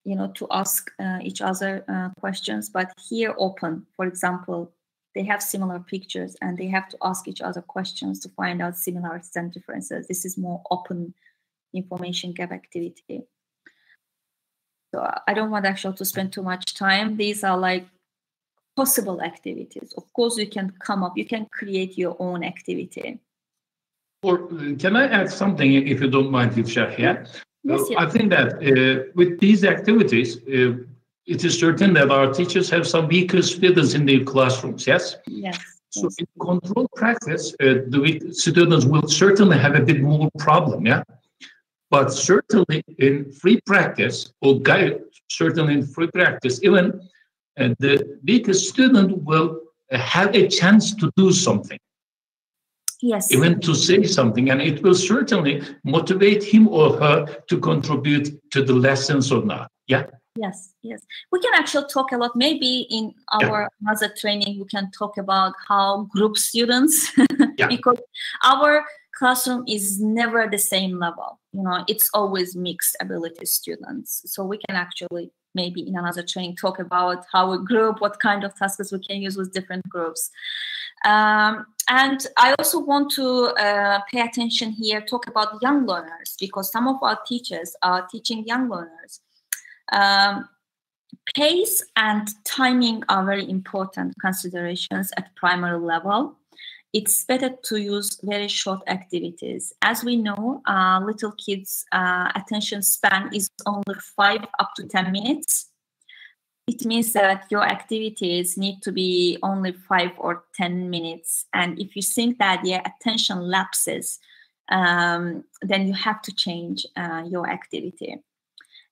to ask each other questions, but here open, for example, they have similar pictures and they have to ask each other questions to find out similarities and differences. This is more open information gap activity. So I don't want actually to spend too much time. These are like possible activities. Of course, you can create your own activity. Or can I add something, if you don't mind, Gulshan? Yeah. Yes, yes. I think that with these activities, it is certain that our teachers have some weaker students in their classrooms. Yes. Yes. So in control practice, the weak students will certainly have a bit more problem. Yeah. But certainly in free practice, even the weakest student will have a chance to do something. Yes. Even to say something, and it will certainly motivate him or her to contribute to the lessons or not. Yeah. Yes, yes. We can actually talk a lot. Maybe in our other training, we can talk about how group students, because our classroom is never the same level. It's always mixed ability students. So we can actually maybe in another training talk about how a group, what kind of tasks we can use with different groups. And I also want to pay attention here, talk about young learners, because some of our teachers are teaching young learners. Pace and timing are very important considerations at primary level. It's better to use very short activities. As we know, little kids' attention span is only 5 up to 10 minutes. It means that your activities need to be only 5 or 10 minutes. And if you think that your attention lapses, then you have to change your activity.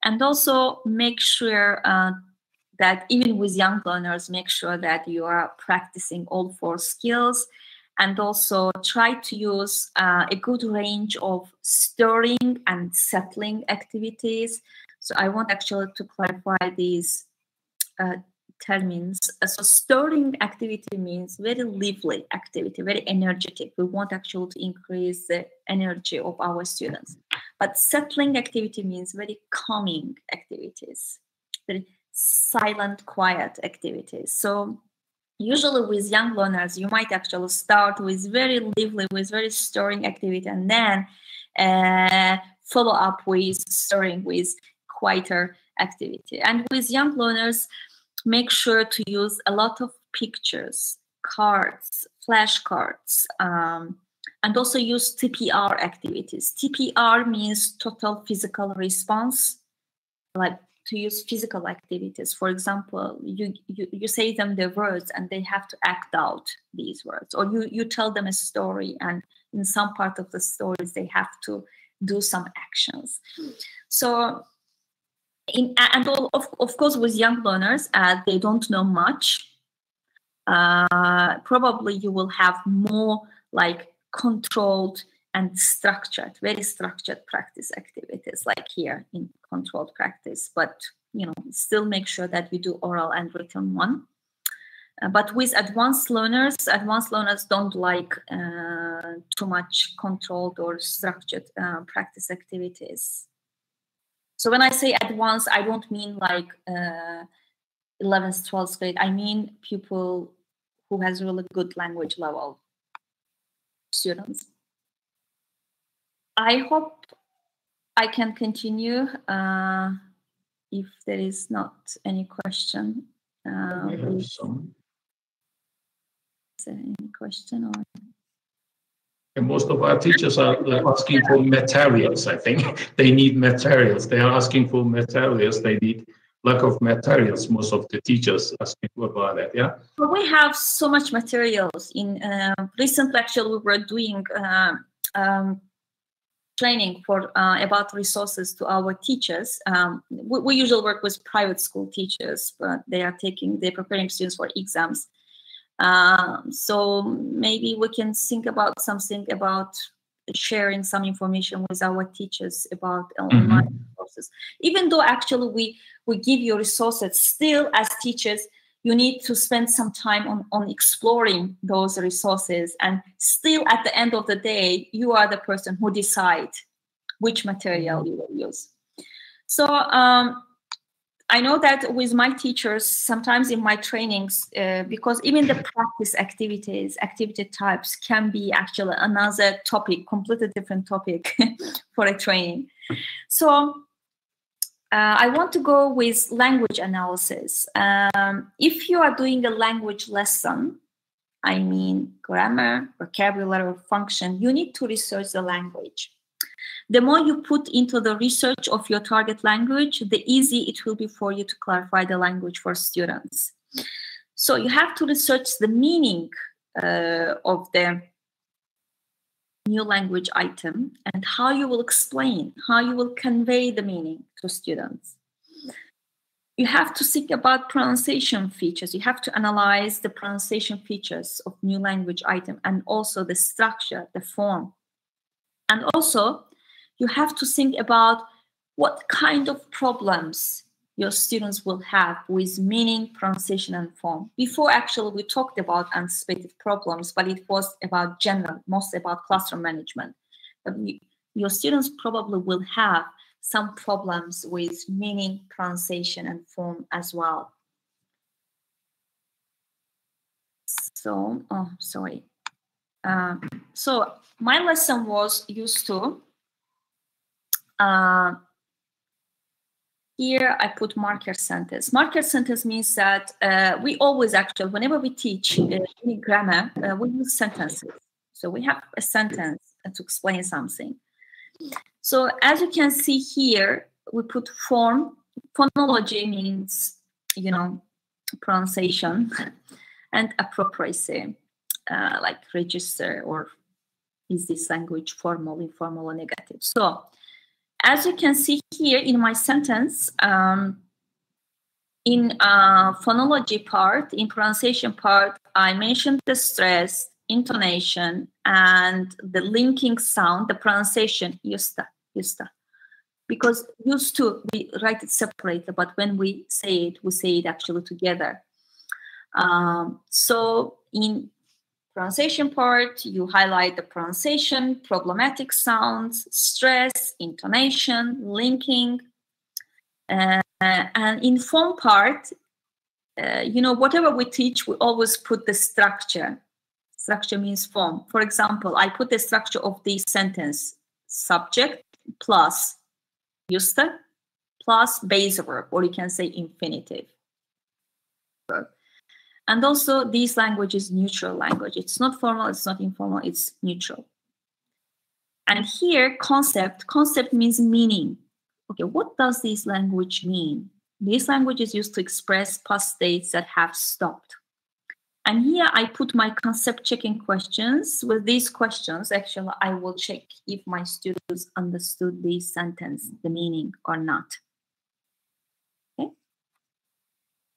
And also make sure that even with young learners, make sure that you are practicing all 4 skills, and also try to use a good range of stirring and settling activities. So I want actually to clarify these terms. So stirring activity means very lively activity, very energetic. We want actually to increase the energy of our students. But settling activity means very calming activities, very silent, quiet activities. So usually with young learners, you might actually start with very lively, with very stirring activity, and then follow up with stirring with quieter activity. And with young learners, make sure to use a lot of pictures, cards, flashcards, and also use TPR activities. TPR means total physical response, like to use physical activities. For example, you say them the words and they have to act out these words, or you tell them a story and in some part of the stories they have to do some actions. So of course with young learners, they don't know much. Probably you will have more like controlled and structured, very structured practice activities like here in controlled practice, but still make sure that you do oral and written one. But with advanced learners don't like too much controlled or structured practice activities. So when I say advanced, I don't mean like 11th, 12th grade. I mean people who has really good language level students. I hope I can continue if there is not any question. Is there any question? Or? And most of our teachers are asking for materials, I think. They need materials. They are asking for materials. They need lack of materials. Most of the teachers asking about that, yeah? Well, we have so much materials. Recently, actually, we were doing training for about resources to our teachers. We usually work with private school teachers, but they're preparing students for exams. So maybe we can think about something about sharing some information with our teachers about online resources. Even though actually we give you resources, still as teachers, you need to spend some time on exploring those resources. And still at the end of the day, you are the person who decides which material you will use. So I know that with my teachers, sometimes in my trainings, because even the practice activities, activity types can be actually another topic, completely different topic for a training. So I want to go with language analysis. If you are doing a language lesson, I mean grammar, vocabulary, or function, you need to research the language. The more you put into the research of your target language, the easier it will be for you to clarify the language for students. So you have to research the meaning of the new language item and how you will explain, how you will convey the meaning to students. You have to think about pronunciation features. You have to analyze the pronunciation features of new language item and also the structure, the form. And also, you have to think about what kind of problems your students will have with meaning, pronunciation, and form. Before, actually, we talked about anticipated problems, but it was about general, mostly about classroom management. Your students probably will have some problems with meaning, pronunciation, and form as well. So, so my lesson was used to, here I put marker sentence. Marker sentence means that we always actually, whenever we teach any grammar, we use sentences. So we have a sentence to explain something. So as you can see here, we put form. Phonology means, you know, pronunciation, and appropriacy, like register, or is this language formal, informal, or negative. So as you can see here in my sentence, in phonology part, in pronunciation part, I mentioned the stress, intonation, and the linking sound, the pronunciation, yusta. Because used to, we write it separately, but when we say it actually together. So in pronunciation part, you highlight the pronunciation, problematic sounds, stress, intonation, linking. And in form part, you know, whatever we teach, we always put the structure. Structure means form. For example, I put the structure of this sentence, subject plus yusta plus base verb, or you can say infinitive verb. And also, this language is neutral language. It's not formal, it's not informal, it's neutral. And here, concept means meaning. Okay, what does this language mean? This language is used to express past states that have stopped. And here I put my concept checking questions. With these questions, actually, I will check if my students understood this sentence, the meaning or not. Okay.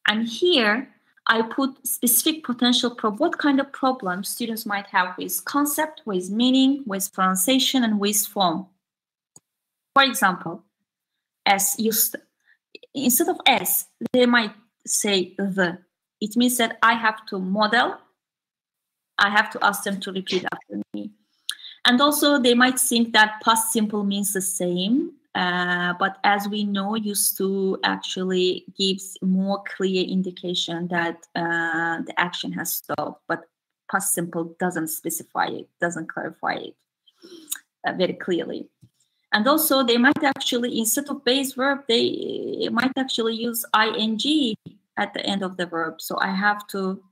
And here, I put specific potential what kind of problems students might have with concept, with meaning, with pronunciation, and with form. For example, S used, instead of S, they might say the. It means that I have to model, I have to ask them to repeat after me. And also they might think that past simple means the same, but as we know, used to actually gives more clear indication that the action has stopped, but past simple doesn't specify it, doesn't clarify it very clearly. And also they might actually, instead of base verb, they might actually use ing at the end of the verb. So I have to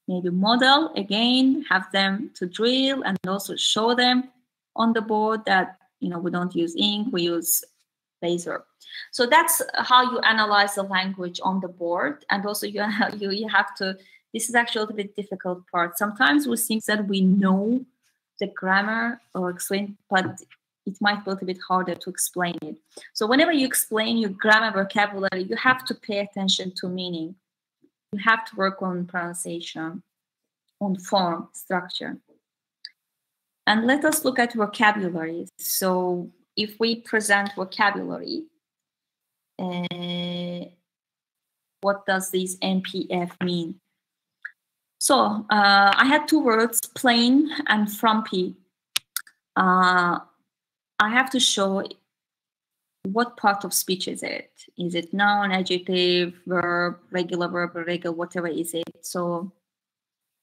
maybe model again, have them to drill and also show them on the board that, you know, we don't use ink, we use laser. So that's how you analyze the language on the board. And also you have to, this is actually a little bit difficult part. Sometimes we think that we know the grammar or explain, but it might be a little bit harder to explain it. So whenever you explain your grammar vocabulary, you have to pay attention to meaning. You have to work on pronunciation, on form, structure. And let us look at vocabulary. So if we present vocabulary, what does this NPF mean? So I had two words, plain and frumpy. I have to show what part of speech is it? Is it noun, adjective, verb, irregular, whatever is it? So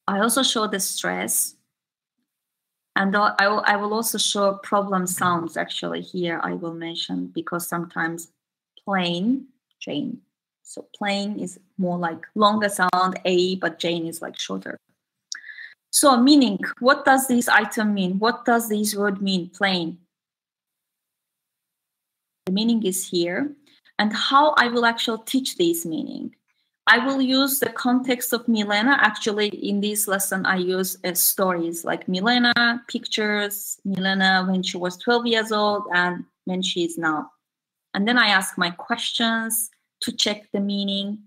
I also show the stress. And I will also show problem sounds actually here I will mention, because sometimes plain, Jane. So plain is more like longer sound, A, but Jane is like shorter. So meaning, what does this item mean? What does this word mean, plain? The meaning is here. And how I will actually teach this meaning. I will use the context of Milena. Actually, in this lesson, I use stories like Milena, pictures, Milena when she was 12 years old and when she is now. And then I ask my questions to check the meaning.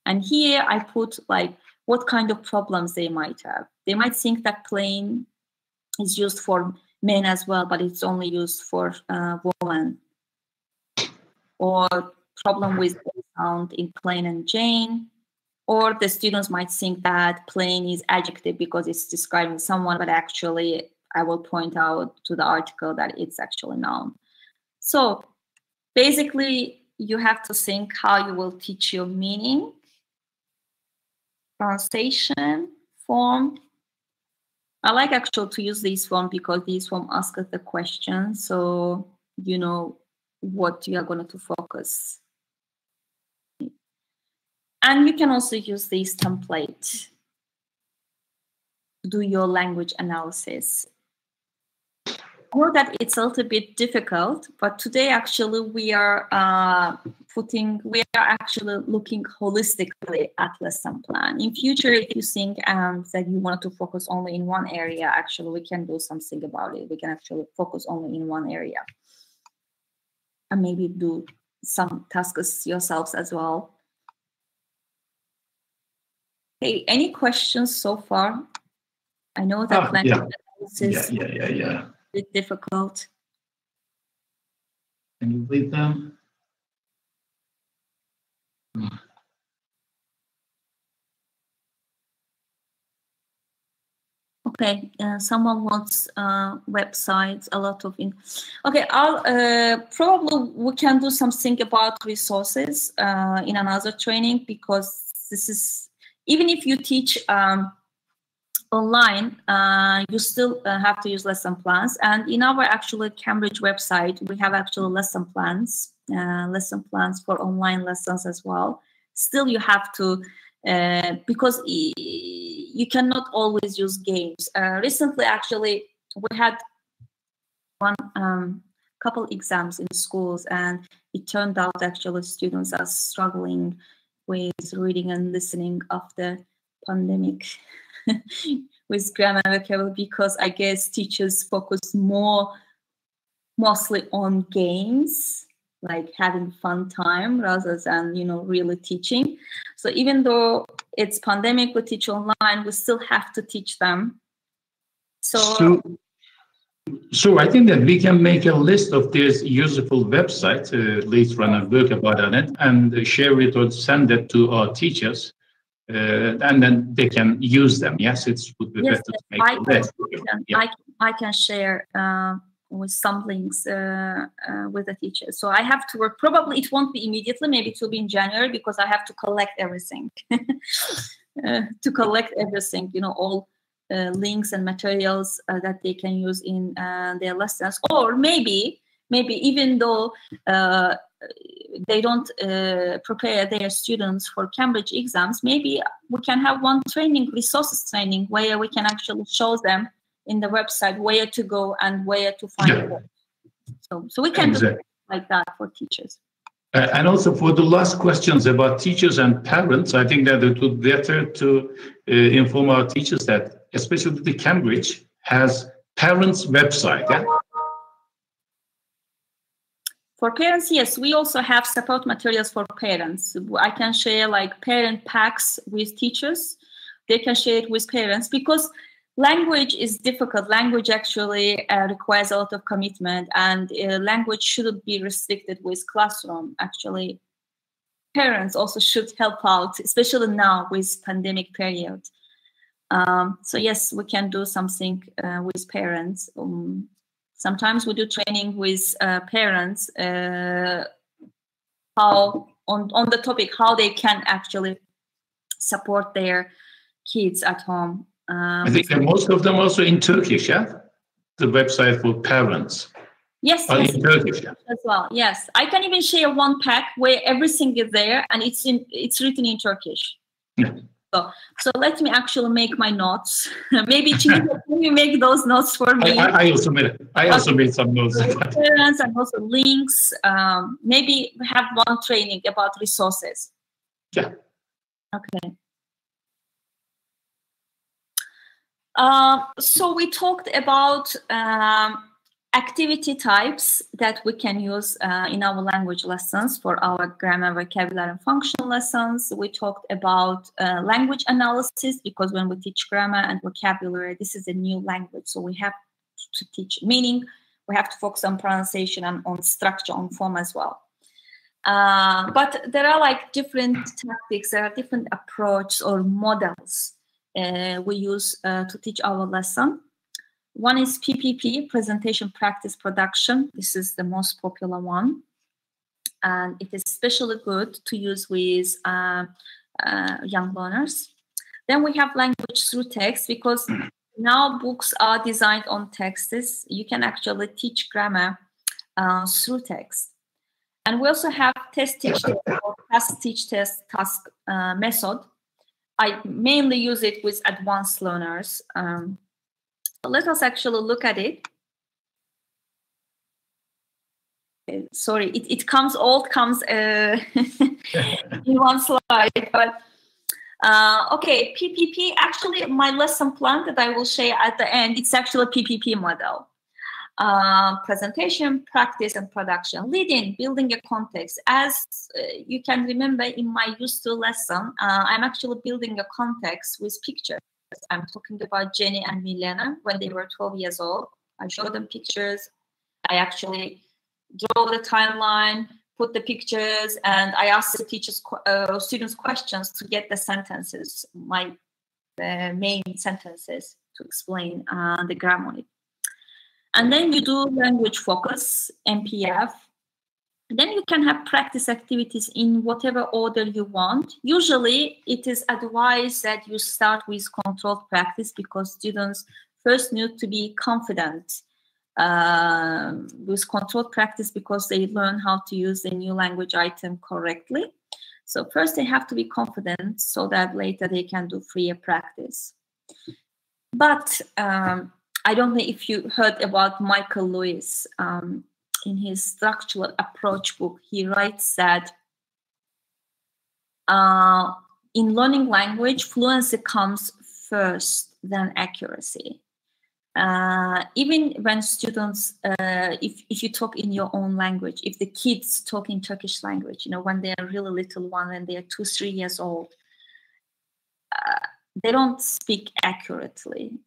And here I put like what kind of problems they might have. They might think that plain is used for men as well, but it's only used for women. Or problem with sound in plain and Jane. Or the students might think that plain is adjective because it's describing someone, but actually I will point out to the article that it's actually noun. So basically you have to think how you will teach your meaning, pronunciation, form. I like actually to use this form because this form asks the question, so you know what you are going to focus. And you can also use this template to do your language analysis. I know that it's a little bit difficult, but today actually we are actually looking holistically at lesson plan. In future, if you think that you want to focus only in one area, actually we can do something about it. We can actually focus only in one area. And maybe do some tasks yourselves as well. Hey, any questions so far? I know that language analysis is a bit difficult. Can you read them? Okay, someone wants websites, a lot of. Okay, I'll probably we can do something about resources in another training, because this is, even if you teach online, you still have to use lesson plans. And in our actually Cambridge website, we have actually lesson plans for online lessons as well. Still, you have to, because you cannot always use games. Recently, actually, we had one couple exams in schools, and it turned out actually students are struggling with reading and listening after pandemic with grammar vocabulary, because I guess teachers focus mostly on games, like having fun time rather than, you know, really teaching. So even though it's pandemic, we teach online, we still have to teach them. So I think that we can make a list of these useful websites later on and work about it and share it or send it to our teachers, and then they can use them. Yes, it would be better to make a list. I can share with some links with the teachers. So I have to work, probably it won't be immediately, maybe it will be in January, because I have to collect everything. You know, all links and materials that they can use in their lessons. Or maybe even though they don't prepare their students for Cambridge exams, maybe we can have one training, resources training, where we can actually show them in the website where to go and where to find it. So we can do like that for teachers. And also for the last questions about teachers and parents, I think that it would be better to inform our teachers that, especially the Cambridge, has parents' website. Yeah? For parents, yes, we also have support materials for parents. I can share like parent packs with teachers. They can share it with parents because language is difficult. Language actually requires a lot of commitment, and language shouldn't be restricted with classroom. Actually, parents also should help out, especially now with pandemic period. So yes, we can do something with parents. Sometimes we do training with parents how on the topic how they can actually support their kids at home. I think that most of them also in Turkish, yeah? The website for parents. Yes, in Turkish, yeah? As well. Yes, I can even share one pack where everything is there and it's written in Turkish. Yeah. So let me actually make my notes. Maybe can you make those notes for me? I also made some notes. Parents and also links. Maybe have one training about resources. Yeah. Okay. So we talked about activity types that we can use in our language lessons for our grammar, vocabulary, and function lessons. We talked about language analysis, because when we teach grammar and vocabulary, this is a new language, so we have to teach meaning. We have to focus on pronunciation and on structure, on form as well. But there are like different tactics, there are different approaches or models we use to teach our lesson. One is PPP, presentation, practice, production. This is the most popular one. And it is especially good to use with young learners. Then we have language through text, because now books are designed on texts. You can actually teach grammar through text. And we also have test, teach, test, or task, teach, test, task method. I mainly use it with advanced learners. So let us actually look at it. Sorry, it all comes in one slide. But okay, PPP. Actually, my lesson plan that I will share at the end, it's actually a PPP model. Presentation, practice, and production. Leading, building a context. As you can remember in my used to lesson, I'm actually building a context with pictures. I'm talking about Jenny and Milena when they were 12 years old. I showed them pictures. I actually draw the timeline, put the pictures, and I asked the teachers, students questions to get the sentences, my main sentences to explain the grammar. And then you do language focus, MPF. Then you can have practice activities in whatever order you want. Usually, it is advised that you start with controlled practice, because students first need to be confident with controlled practice, because they learn how to use the new language item correctly. So first they have to be confident so that later they can do freer practice. But I don't know if you heard about Michael Lewis. In his structural approach book, he writes that in learning language, fluency comes first, then accuracy. Even when students, if you talk in your own language, if the kids talk in Turkish language, when they are really little one, when they are 2-3 years old, they don't speak accurately.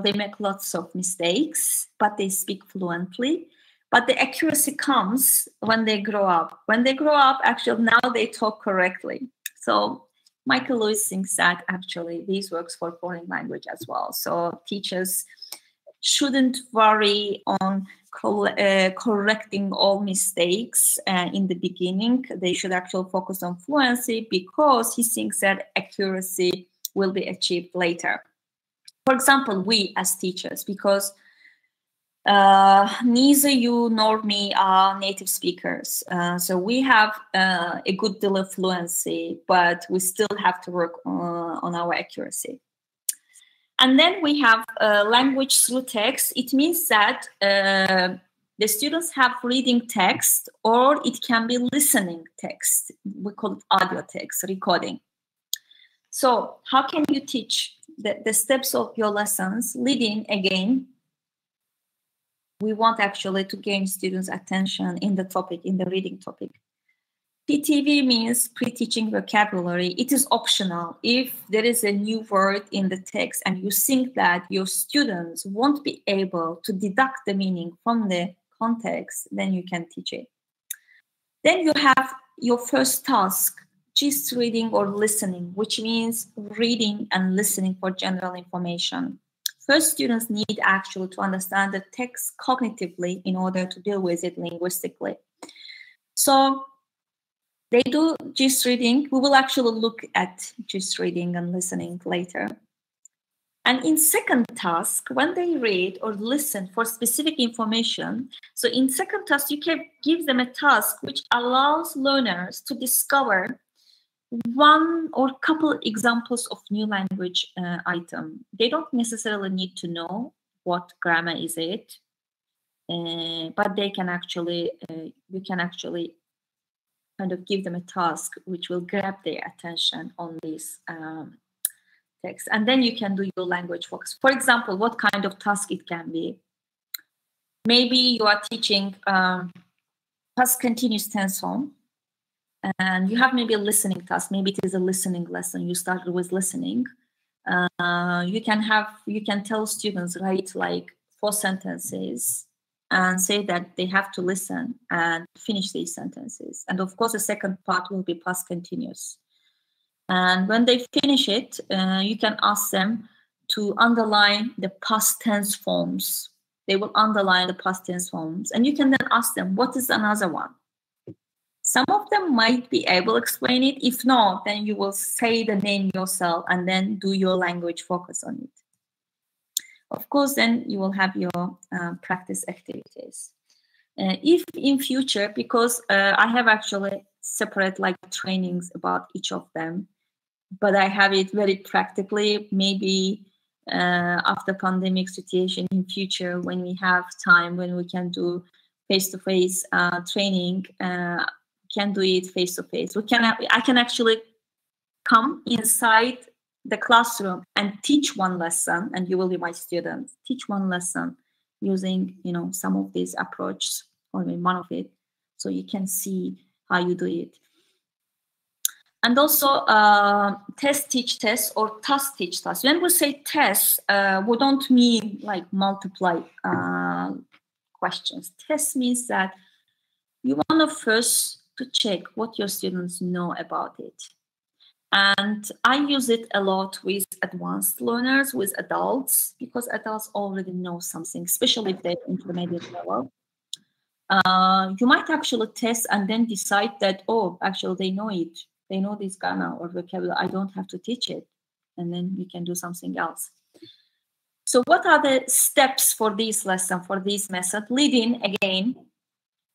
They make lots of mistakes, but they speak fluently. But the accuracy comes when they grow up. When they grow up, actually, now they talk correctly. So Michael Lewis thinks that actually this works for foreign language as well. So teachers shouldn't worry on correcting all mistakes in the beginning. They should actually focus on fluency, because he thinks that accuracy will be achieved later. For example, we as teachers, because Neither you nor me are native speakers. So we have a good deal of fluency, but we still have to work on our accuracy. And then we have language through text. It means that the students have reading text, or it can be listening text. We call it audio text, recording. So how can you teach the steps of your lessons? Leading, again, we want actually to gain students' attention in the topic, in the reading topic. PTV means pre-teaching vocabulary. It is optional. If there is a new word in the text and you think that your students won't be able to deduct the meaning from the context, then you can teach it. Then you have your first task, gist reading or listening, which means reading and listening for general information. First, students need actually to understand the text cognitively in order to deal with it linguistically. So they do gist reading. We will actually look at gist reading and listening later. And in second task, when they read or listen for specific information, so in second task, you can give them a task which allows learners to discover one or couple examples of new language item. They don't necessarily need to know what grammar is it, but they can actually, you can actually kind of give them a task which will grab their attention on this text. And then you can do your language focus. For example, what kind of task it can be? Maybe you are teaching past continuous tense form, and you have maybe a listening task. Maybe it is a listening lesson. You started with listening. You can tell students, write like 4 sentences and say that they have to listen and finish these sentences. And of course, the second part will be past continuous. And when they finish it, you can ask them to underline the past tense forms. They will underline the past tense forms. And you can then ask them, what is another one? Some of them might be able to explain it. If not, then you will say the name yourself and then do your language focus on it. Of course, then you will have your practice activities. If in future, because I have actually separate like trainings about each of them, but I have it very practically, maybe after pandemic situation in future, when we have time, when we can do face-to-face training, can do it face-to-face. I can actually come inside the classroom and teach one lesson, and you will be my students. Teach one lesson using, some of these approaches, or maybe one of it, so you can see how you do it. And also test, teach, test, or task, teach, task. When we say test, we don't mean like multiply questions. Test means that you want to first to check what your students know about it. And I use it a lot with advanced learners, with adults, because adults already know something, especially if they're intermediate level. You might actually test and then decide that, oh, actually they know it. They know this grammar or vocabulary. I don't have to teach it. And then we can do something else. So what are the steps for this lesson, for this method? Leading, again,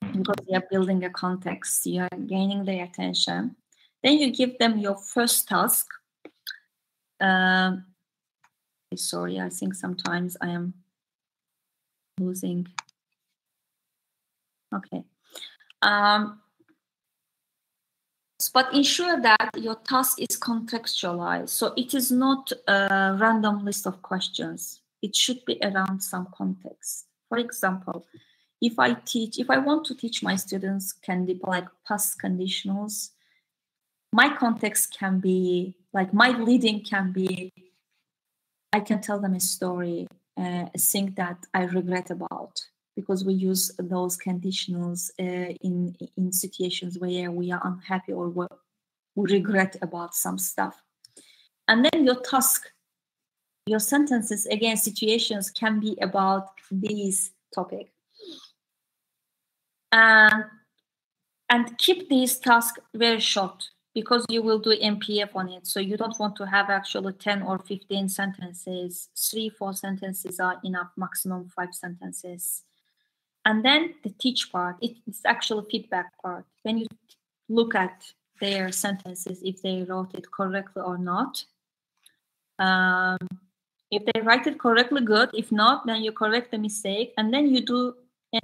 because you are building a context, you are gaining their attention. Then you give them your first task. Sorry, I think sometimes I am losing. Okay. But ensure that your task is contextualized. So it is not a random list of questions. It should be around some context. For example, if I want to teach my students like past conditionals, my context can be, like my leading can be, I can tell them a story, a thing that I regret about, because we use those conditionals in situations where we are unhappy or we regret about some stuff. And then your task, your sentences, again, situations can be about these topics. And keep these tasks very short, because you will do MPF on it, so you don't want to have actually 10 or 15 sentences. 3-4 sentences are enough, maximum 5 sentences. And then the teach part, it's actually feedback part. When you look at their sentences, if they wrote it correctly or not. If they write it correctly, good. If not, then you correct the mistake. And then you do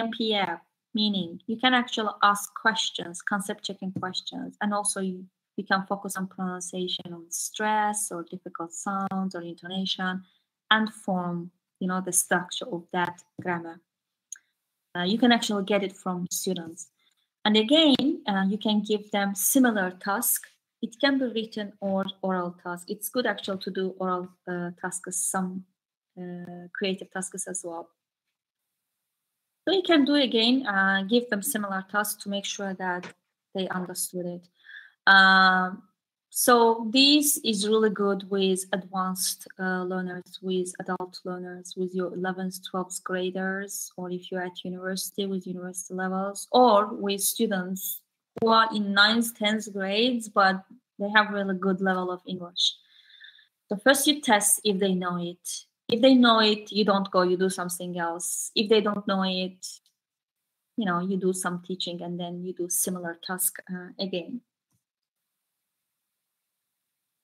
MPF, meaning you can actually ask questions, concept checking questions. And also you can focus on pronunciation, on stress or difficult sounds or intonation, and form, the structure of that grammar. You can actually get it from students. And again, you can give them similar task. It can be written or oral task. It's good actually to do oral tasks, some creative tasks as well. So you can do again, give them similar tasks to make sure that they understood it. So this is really good with advanced learners, with adult learners, with your 11th, 12th graders, or if you're at university with university levels, or with students who are in 9th, 10th grades, but they have really good level of English. So first you test if they know it. If they know it, you don't go, you do something else. If they don't know it, you do some teaching and then you do similar task again.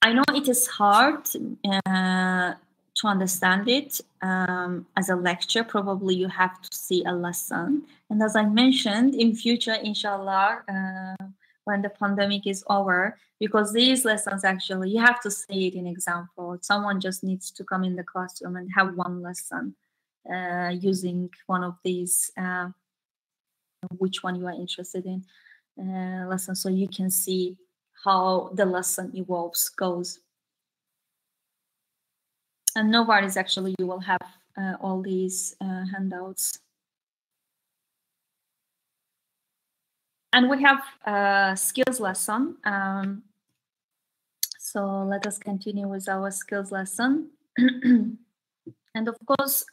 I know it is hard to understand it as a lecture. Probably you have to see a lesson. And as I mentioned, in future, inshallah, when the pandemic is over, because these lessons actually, you have to see it in example. Someone just needs to come in the classroom and have one lesson using one of these, which one you are interested in, lessons, so you can see how the lesson evolves, goes. And no worries, actually, you will have all these handouts. And we have a skills lesson. So let us continue with our skills lesson. And of course,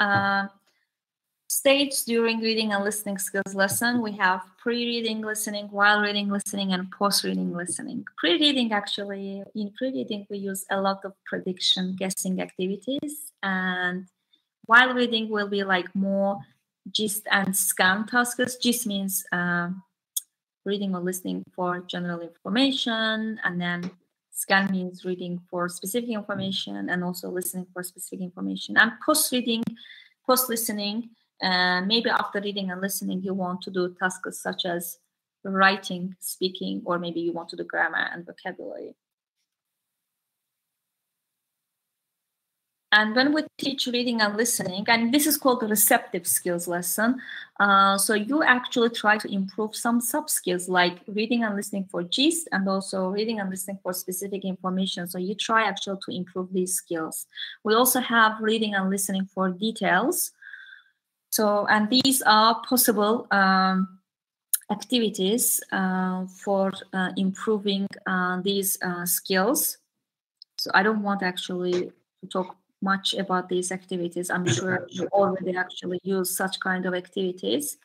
stages during reading and listening skills lesson, we have pre-reading listening, while reading listening, and post-reading listening. Pre-reading, actually, in pre-reading, we use a lot of prediction, guessing activities. And while reading will be like more gist and scan tasks. Gist means reading or listening for general information, and then scan means reading for specific information and also listening for specific information. And post-reading, post-listening, maybe after reading and listening, you want to do tasks such as writing, speaking, or maybe you want to do grammar and vocabulary. And when we teach reading and listening, and this is called the receptive skills lesson, so you actually try to improve some sub-skills like reading and listening for gist and also reading and listening for specific information. So you try actually to improve these skills. We also have reading and listening for details. So, and these are possible activities for improving these skills. So I don't want actually to talk much about these activities. I'm sure you already actually use such kind of activities.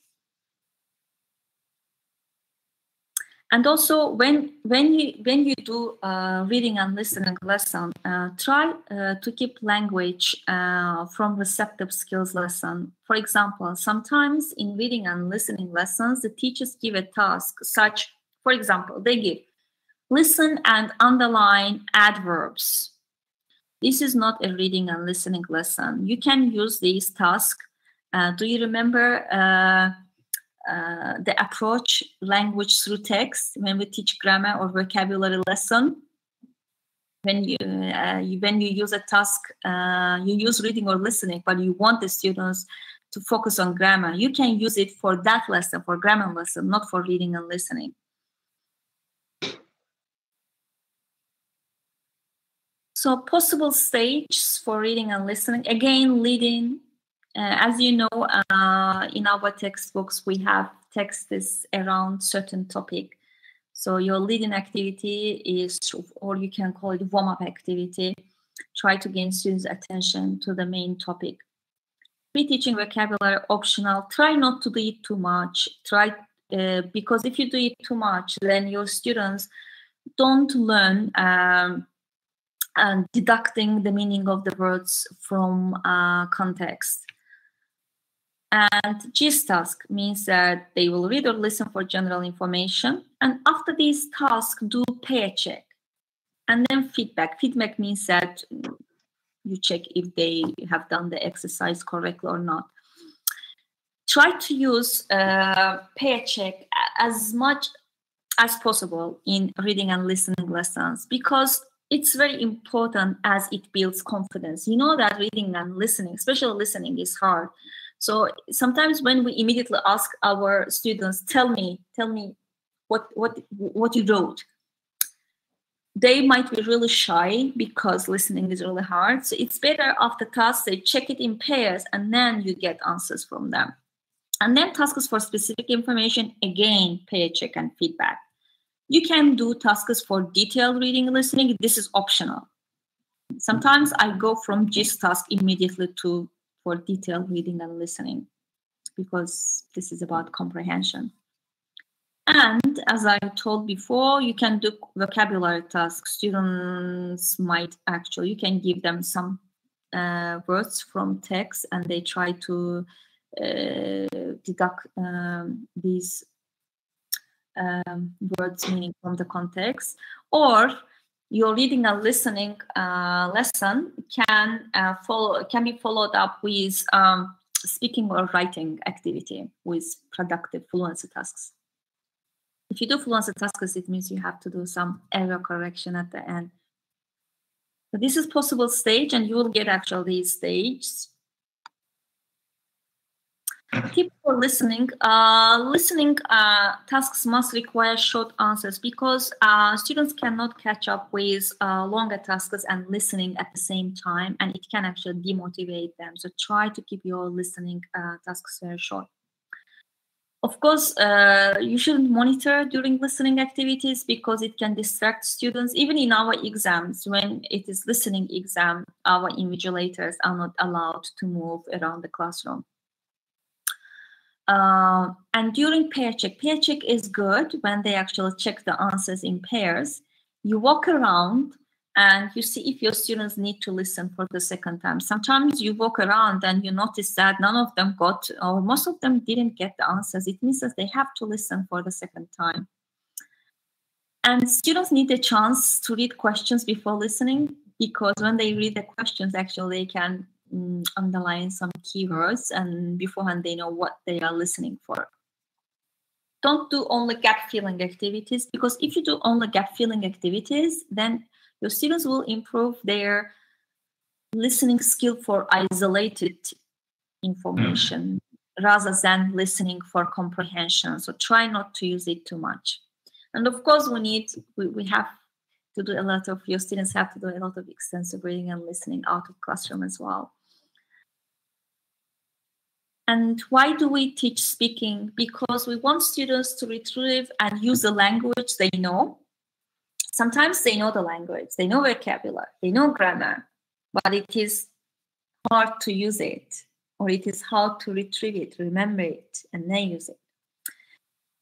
And also, when you do reading and listening lesson, try to keep language from receptive skills lesson. For example, sometimes in reading and listening lessons, the teachers give a task such, for example, they give listen and underline adverbs. This is not a reading and listening lesson. You can use these tasks. Do you remember the approach language through text when we teach grammar or vocabulary lesson? When you use a task, you use reading or listening, but you want the students to focus on grammar. You can use it for that lesson, for grammar lesson, not for reading and listening. So possible stages for reading and listening. Again, leading. As you know, in our textbooks, we have texts around certain topic. So your leading activity is, or you can call it warm-up activity. Try to gain students' attention to the main topic. Pre-teaching vocabulary optional. Try not to do it too much. Because if you do it too much, then your students don't learn deducting the meaning of the words from context. And GIST task means that they will read or listen for general information. And after this task, do pay a check. And then feedback. Feedback means that you check if they have done the exercise correctly or not. Try to use pay a check as much as possible in reading and listening lessons, because it's very important as it builds confidence. You know that reading and listening, especially listening, is hard. So sometimes when we immediately ask our students, tell me what you wrote, they might be really shy because listening is really hard. So it's better after tasks, they check it in pairs and then you get answers from them. And then tasks for specific information, again, pay a check and feedback. You can do tasks for detailed reading and listening. This is optional. Sometimes I go from GIST task immediately for detailed reading and listening, because this is about comprehension. And as I told before, you can do vocabulary tasks. Students might actually, you can give them some words from text and they try to deduct these words meaning from the context. Or your reading and listening lesson can be followed up with speaking or writing activity with productive fluency tasks. If you do fluency tasks, it means you have to do some error correction at the end. So this is possible stage, and you will get actually these stages. Tip for listening. Listening tasks must require short answers, because students cannot catch up with longer tasks and listening at the same time, and it can actually demotivate them. So try to keep your listening tasks very short. Of course, you shouldn't monitor during listening activities because it can distract students. Even in our exams, when it is listening exam, our invigilators are not allowed to move around the classroom. And during pair check is good when they actually check the answers in pairs. You walk around and you see if your students need to listen for the second time. Sometimes you walk around and you notice that none of them got, or most of them didn't get the answers. It means that they have to listen for the second time. And students need a chance to read questions before listening, because when they read the questions, actually they can underline some keywords, and beforehand they know what they are listening for. Don't do only gap filling activities, because if you do only gap filling activities, then your students will improve their listening skill for isolated information rather than listening for comprehension. So try not to use it too much. And of course, we have to do a lot of, your students have to do a lot of extensive reading and listening out of classroom as well. And why do we teach speaking? Because we want students to retrieve and use the language they know. Sometimes they know the language, they know vocabulary, they know grammar, but it is hard to use it, or it is hard to retrieve it, remember it, and then use it.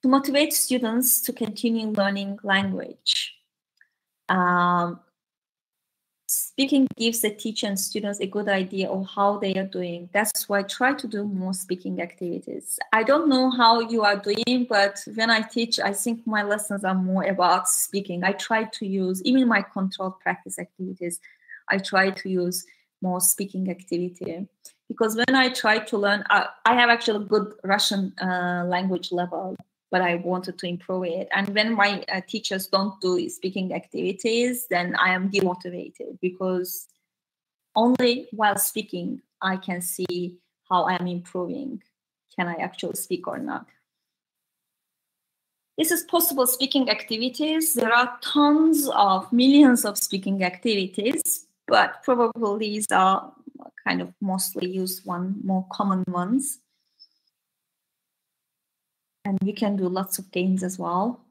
To motivate students to continue learning language. Speaking gives the teacher and students a good idea of how they are doing. That's why I try to do more speaking activities. I don't know how you are doing, but when I teach, I think my lessons are more about speaking. I try to use, even my controlled practice activities, I try to use more speaking activity. Because when I try to learn, I have actually good Russian language level, but I wanted to improve it. And when my teachers don't do speaking activities, then I am demotivated, because only while speaking, I can see how I'm improving. Can I actually speak or not? This is possible speaking activities. There are tons of millions of speaking activities, but probably these are kind of mostly used more common ones. And we can do lots of games as well.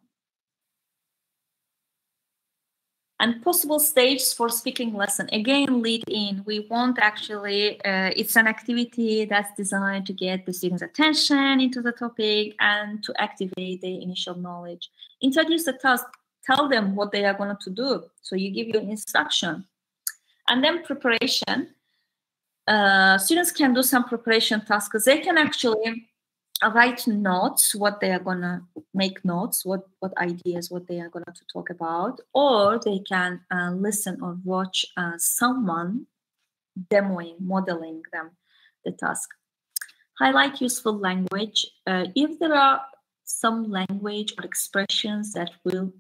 And possible stages for speaking lesson. Again, lead in. We want actually, it's an activity that's designed to get the students' attention into the topic and to activate their initial knowledge. Introduce the task. tell them what they are going to do. So you give your instruction. And then preparation. Students can do some preparation tasks. They can actually write notes, what they are going to make notes, what ideas, what they are going to talk about, or they can listen or watch someone demoing, modeling them, the task. Highlight useful language. If there are some language or expressions that will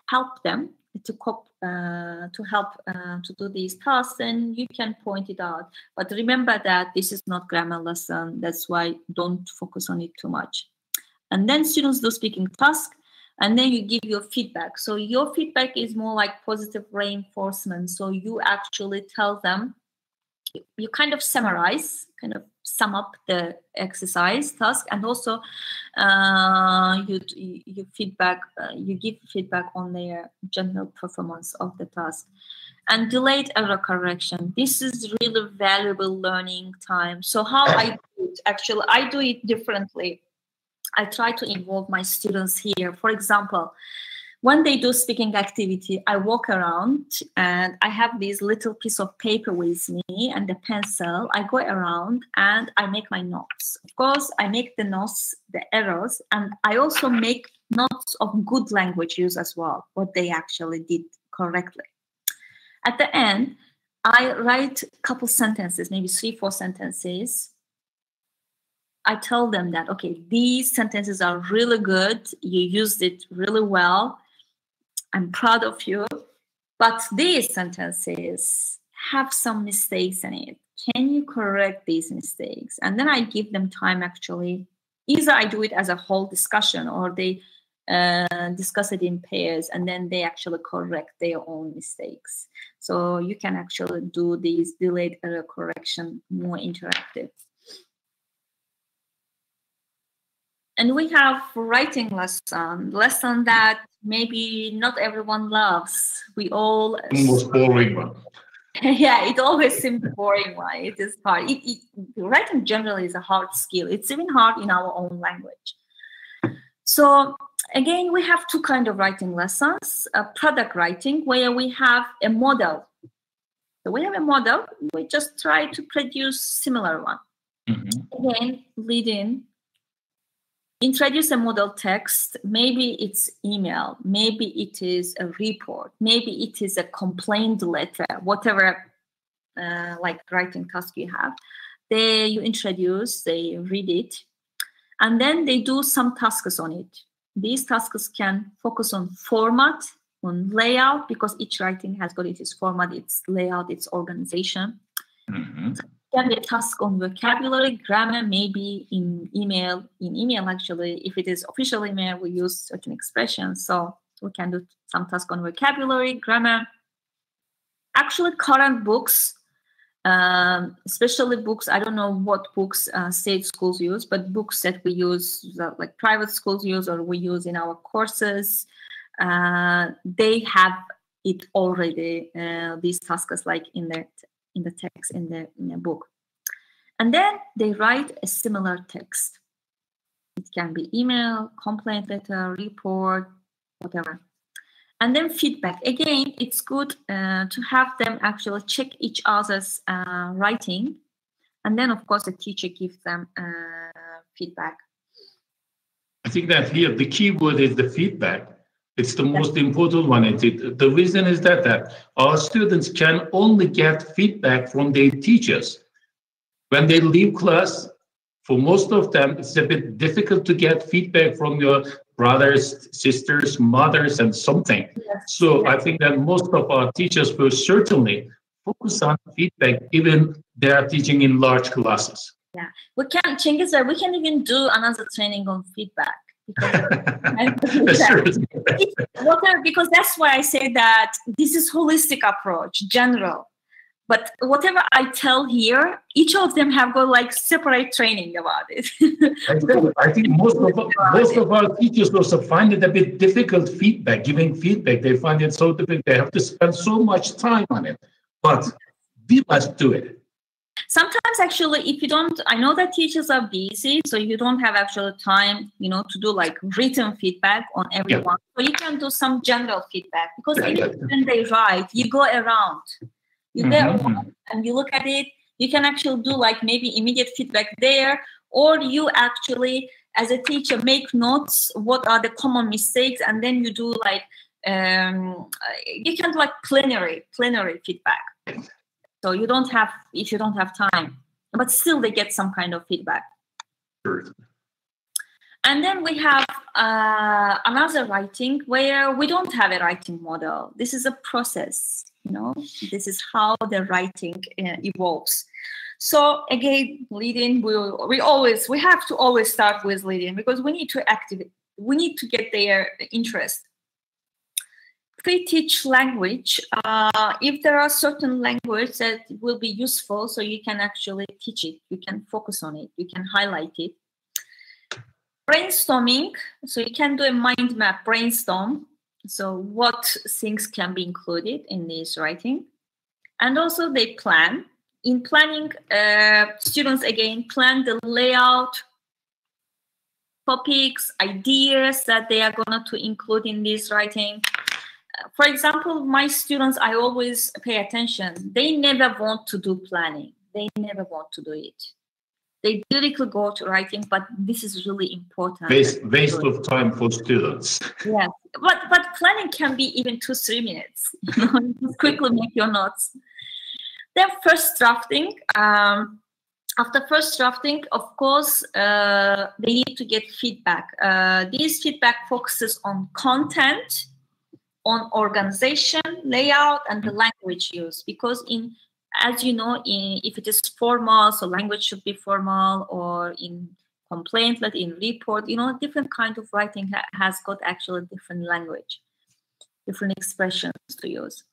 help them to cope, to do these tasks, then you can point it out. But remember that this is not grammar lesson. That's why don't focus on it too much. And then students do speaking task, and then you give your feedback. So your feedback is more like positive reinforcement. So you actually tell them, you kind of summarize, kind of sum up the exercise task, and also you feedback, you give feedback on their general performance of the task. And delayed error correction. This is really valuable learning time. So how I do it, actually, I do it differently. I try to involve my students here. For example, when they do speaking activity, I walk around and I have this little piece of paper with me and a pencil. I go around and I make my notes. Of course, I make the notes, the errors, and I also make notes of good language use as well, what they actually did correctly. At the end, I write a couple sentences, maybe 3-4 sentences. I tell them that, okay, these sentences are really good. You used it really well. I'm proud of you, but these sentences have some mistakes in it. Can you correct these mistakes? And then I give them time, actually. Either I do it as a whole discussion, or they discuss it in pairs, and then they actually correct their own mistakes. So you can actually do these delayed error correction more interactive. And we have writing lesson that maybe not everyone loves. We all... Most boring one. Yeah, it always seems boring one. It is hard. Writing generally is a hard skill. It's even hard in our own language. So again, we have two kinds of writing lessons. Product writing, where we have a model. So we have a model. We just try to produce similar one. Mm-hmm. Again, lead in. Introduce a model text. Maybe it's email, maybe it is a report, maybe it is a complaint letter, whatever like writing task you have. You introduce, they read it, and then they do some tasks on it. These tasks can focus on format, on layout, because each writing has got its format, its layout, its organization. Mm-hmm. Can be a task on vocabulary, grammar, maybe in email. In email, actually, if it is official email, we use certain expressions. So we can do some task on vocabulary, grammar. Actually, current books, especially books, I don't know what books state schools use, but books that we use, like private schools use, or we use in our courses, they have it already, these tasks like in the text, in the book. And then they write a similar text. It can be email, complaint letter, report, whatever. And then feedback. Again, it's good to have them actually check each other's writing. And then, of course, the teacher gives them feedback. I think that here the key word is the feedback. It's the most important one. The reason is that our students can only get feedback from their teachers. When they leave class, for most of them, it's a bit difficult to get feedback from your brothers, sisters, mothers, and something. Yes. So I think that most of our teachers will certainly focus on feedback, even they are teaching in large classes. Yeah, we can, Cezgizhan, we can even do another training on feedback. Because that's why I say that this is holistic approach, general. But whatever I tell here, each of them have got like separate training about it. I think most of our teachers also find it a bit difficult giving feedback. They find it so difficult. They have to spend so much time on it. But we must do it. Sometimes actually, if you don't, I know that teachers are busy, so you don't have actual time, you know, to do like written feedback on everyone. So you can do some general feedback, because when they write, you go around, you go around and you look at it. You can actually do like maybe immediate feedback there, or you actually, as a teacher, make notes. What are the common mistakes, and then you do like you can do like plenary feedback. So you don't have, if you don't have time, but still they get some kind of feedback. Sure. And then we have another writing where we don't have a writing model. This is a process, you know, this is how the writing evolves. So again, leading, we have to always start with leading, because we need to activate, we need to get their interest. Pre-teach language. If there are certain languages that will be useful, so you can actually teach it, you can focus on it, you can highlight it. Brainstorming, so you can do a mind map brainstorm. So what things can be included in this writing. And also they plan. In planning, students again plan the layout, topics, ideas that they are going to include in this writing. For example, my students, I always pay attention. They never want to do planning. They never want to do it. They directly go to writing, but this is really important. Waste of time for students. Yes, but planning can be even 2-3 minutes. You know, just quickly make your notes. Then first drafting. After first drafting, of course, they need to get feedback. This feedback focuses on content, on organization, layout, and the language used. Because as you know, if it is formal, so language should be formal, or in complaint, like in report, you know, different kind of writing has got actually different language, different expressions to use.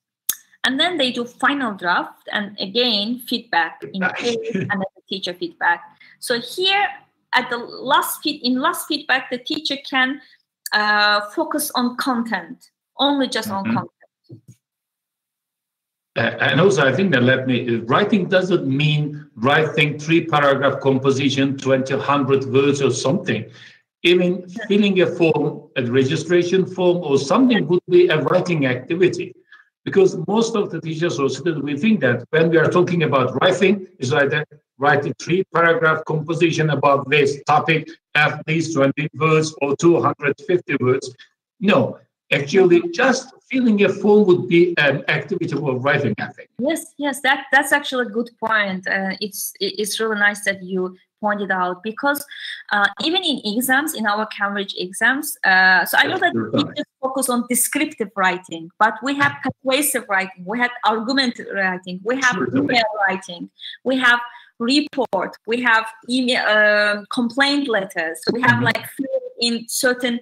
And then they do final draft, and again, feedback in case, and then the teacher feedback. So here at the last feedback, the teacher can focus on content, only just on content. And also, I think that writing doesn't mean writing 3-paragraph composition, 100 words or something. Even filling a form, a registration form or something would be a writing activity. Because most of the teachers or students, we think that when we are talking about writing, it's either write a 3-paragraph composition about this topic, at least 20 words or 250 words. No, actually, just filling a form would be an activity of writing, I think. Yes, that's actually a good point. It's really nice that you pointed out, because even in exams, in our Cambridge exams, so I know that teachers focus on descriptive writing, but we have persuasive writing, we have argumentative writing, we have email writing, we have report, we have email, complaint letters, so we have like in certain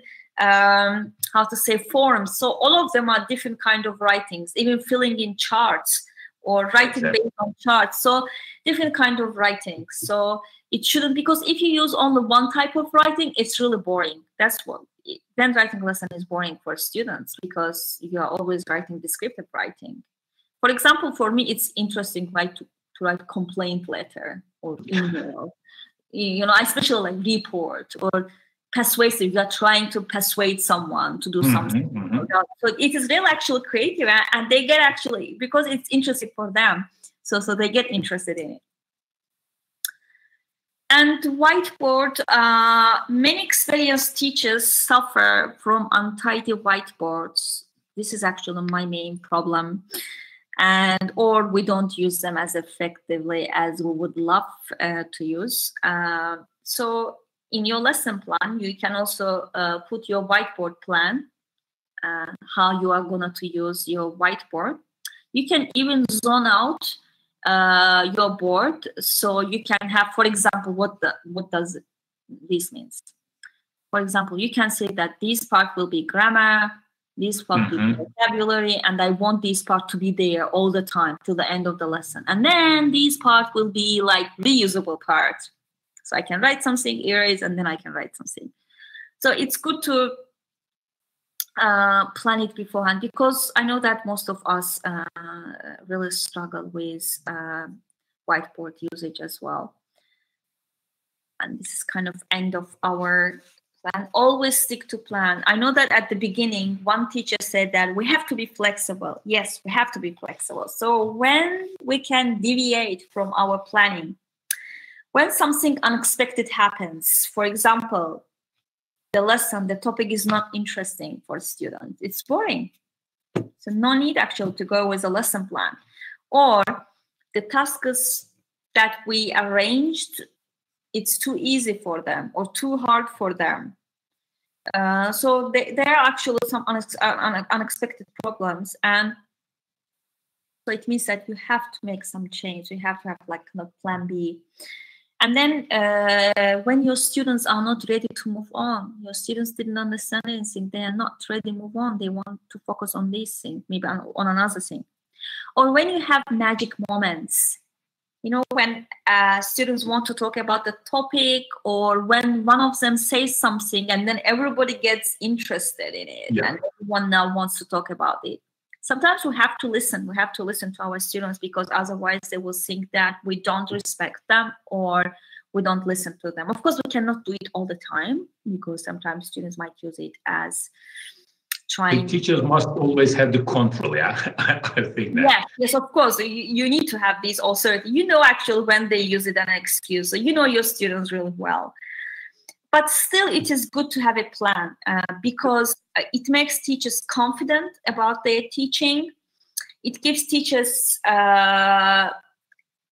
forms. So all of them are different kind of writings, even filling in charts or writing based on charts. So different kind of writing. So it shouldn't, because if you use only one type of writing, it's really boring. That's what, then writing lesson is boring for students, because you are always writing descriptive writing. For example, for me, it's interesting to write complaint letter or email, you know, especially like report or persuasive. You are trying to persuade someone to do something. So it is really actually creative, and they get actually, because it's interesting for them, so they get interested in it. And whiteboard, many experienced teachers suffer from untidy whiteboards. This is actually my main problem. Or we don't use them as effectively as we would love to use. So in your lesson plan, you can also put your whiteboard plan, how you are going to use your whiteboard. You can even zone out your board, so you can have, for example, what does this means? For example, you can say that this part will be grammar, this part will be vocabulary, and I want this part to be there all the time till the end of the lesson. And then this part will be like reusable part. So I can write something, erase, and then I can write something. So it's good to plan it beforehand, because I know that most of us really struggle with whiteboard usage as well. And this is kind of end of our plan. Always stick to plan. I know that at the beginning, one teacher said that we have to be flexible. Yes, we have to be flexible. So when we can deviate from our planning, when something unexpected happens, for example, the lesson, the topic is not interesting for students, it's boring. So no need actually to go with a lesson plan. Or the tasks that we arranged, it's too easy for them or too hard for them. So there are actually some unexpected problems, and so it means that you have to make some change. You have to have like kind of plan B. And then when your students are not ready to move on, your students didn't understand anything, they are not ready to move on, they want to focus on this thing, maybe on another thing. Or when you have magic moments, you know, when students want to talk about the topic, or when one of them says something and then everybody gets interested in it, and everyone now wants to talk about it. Sometimes we have to listen. We have to listen to our students, because otherwise they will think that we don't respect them or we don't listen to them. Of course, we cannot do it all the time, because sometimes students might use it as trying. The teachers must always have the control, I think that. Yes, of course. You need to have these also. You know, actually, when they use it as an excuse. So you know your students really well. But still, it is good to have a plan, because it makes teachers confident about their teaching. It gives teachers an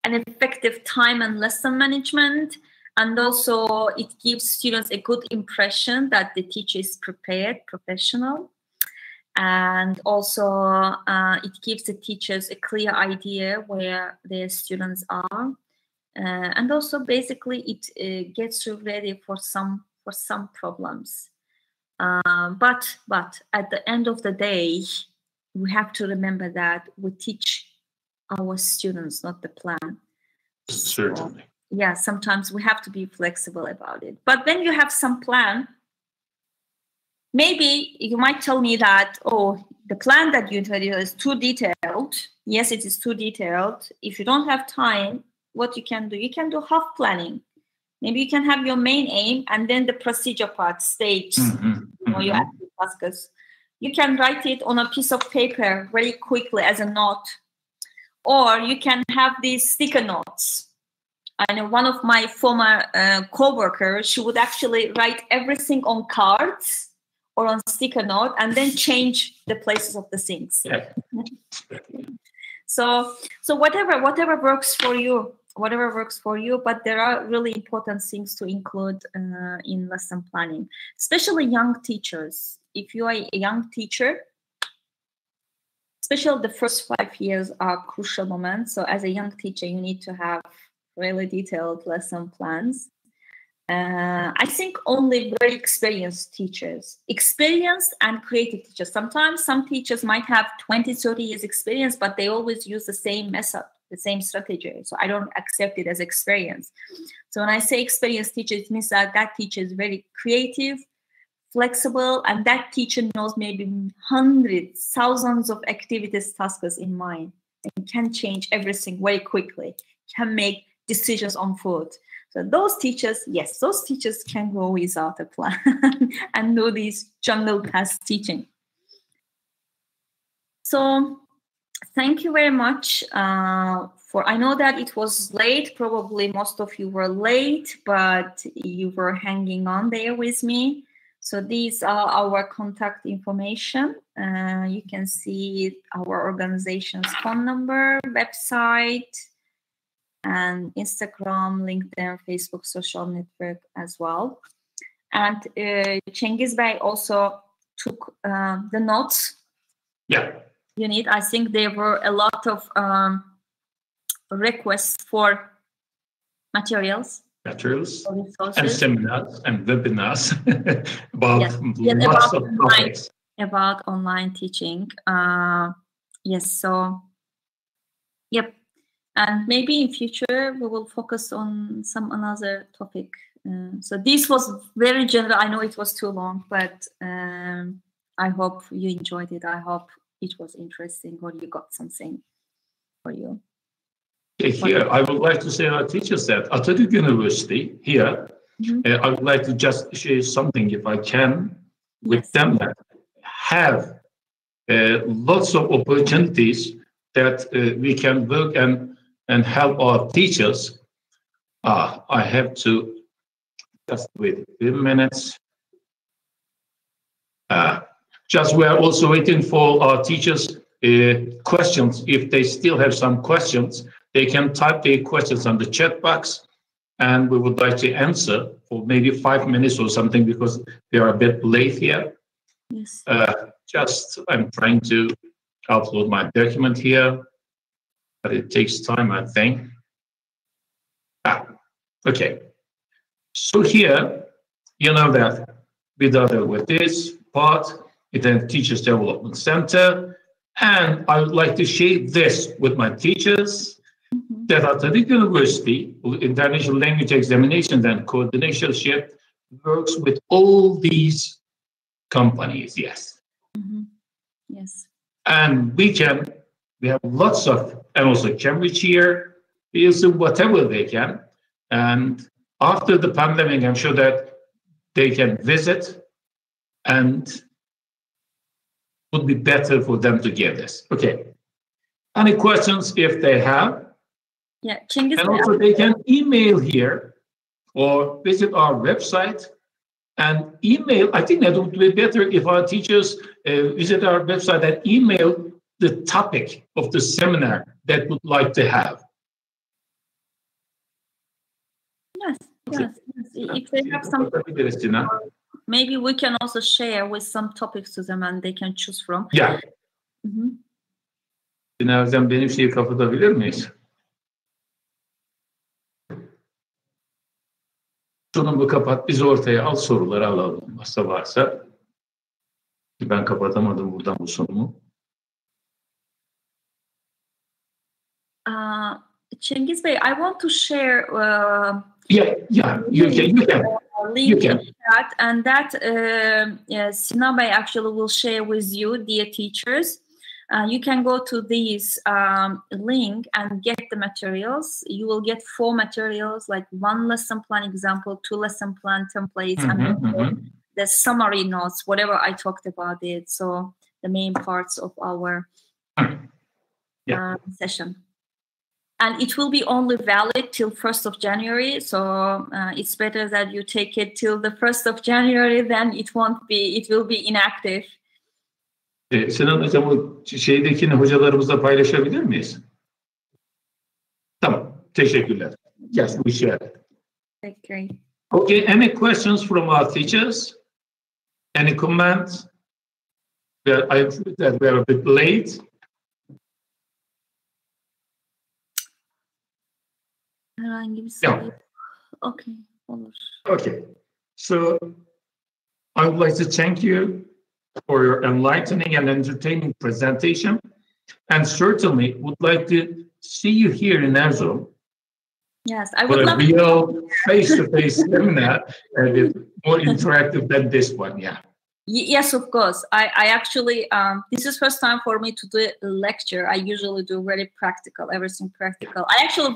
effective time and lesson management. And also, it gives students a good impression that the teacher is prepared, professional. And also, it gives the teachers a clear idea where their students are. And also, basically, it gets you ready for some problems. But at the end of the day, we have to remember that we teach our students, not the plan. Certainly. So, sometimes we have to be flexible about it. But when you have some plan, maybe you might tell me that, oh, the plan that you introduced is too detailed. Yes, it is too detailed. If you don't have time, what you can do half planning. Maybe you can have your main aim and then the procedure part, stage, your active tasks. You can write it on a piece of paper very quickly as a note, or you can have these sticker notes. I know one of my former co-workers, she would actually write everything on cards or on sticker note and then change the places of the things. Yeah. So whatever works for you. Whatever works for you, but there are really important things to include in lesson planning, especially young teachers. If you are a young teacher, especially the first 5 years are crucial moments. So as a young teacher, you need to have really detailed lesson plans. I think only very experienced teachers, experienced and creative teachers. Sometimes some teachers might have 20, 30 years experience, but they always use the same method, the same strategy. So I don't accept it as experience. So when I say experienced teacher, it means that that teacher is very creative, flexible, and that teacher knows maybe hundreds, thousands of activities, tasks in mind, and can change everything very quickly, can make decisions on food. So those teachers, yes, those teachers can go without a plan and do this jungle path teaching. So thank you very much I know that it was late, probably most of you were late, but you were hanging on there with me. So these are our contact information. You can see our organization's phone number, website, and Instagram, LinkedIn, Facebook, social network as well. And Cengiz Bey also took the notes. Yeah. You need. I think there were a lot of requests for materials and seminars and webinars about lots of topics. About online teaching. Yes, so, yep. And maybe in future, we will focus on some another topic. So this was very general. I know it was too long, but I hope you enjoyed it. I hope it was interesting or you got something for you. Here, I would like to say our teachers that ATA-ÖGEM University here, I would like to just share something, if I can, with them that have lots of opportunities that we can work and help our teachers. I have to just wait a few minutes. Just we are also waiting for our teachers' questions. If they still have some questions, they can type their questions on the chat box, and we would like to answer for maybe 5 minutes or something because they are a bit late here. Yes. Just I'm trying to upload my document here, but it takes time, I think. Okay. So here, you know that with this part, it then Teachers Development Center, and I would like to share this with my teachers that ATA-ÖGEM University, International Language Examinations and Coordinatorship, works with all these companies, yes. Yes. And we have lots of, and also Cambridge here, is whatever they can. And after the pandemic, I'm sure that they can visit and would be better for them to get this. Okay. Any questions if they have? Yeah, Cengizhan. And also they can email here or visit our website and email. I think that would be better if our teachers visit our website and email the topic of the seminar that would like to have. Yes, yes. If they have some, maybe we can also share with some topics to them and they can choose from. Yeah. Hocam benim şeyi kapatabilir miyiz? Sunumu kapat, biz ortaya al, soruları alalım. Varsa. Ben kapatamadım buradan bu sunumu. Cengiz Bey, I want to share. You can. Link in chat, and that Sinan Bey actually will share with you, dear teachers. You can go to this link and get the materials. You will get 4 materials, like 1 lesson plan example, 2 lesson plan templates, and the summary notes, whatever I talked about it. So the main parts of our session. And it will be only valid till 1st of January. So it's better that you take it till the 1st of January, then it will be inactive. Sinan Hocam, o şeydekini hocalarımızla paylaşabilir miyiz? Tamam, teşekkürler. Yes, we share. Okay. Okay, any questions from our teachers? Any comments? That we are a bit late. Okay. Okay. So I would like to thank you for your enlightening and entertaining presentation, and certainly would like to see you here in Erzurum. Yes, I would love a real face-to-face seminar, and it's more interactive than this one. Yeah. Yes, of course. I actually, this is first time for me to do a lecture. I usually do very practical, everything practical. I actually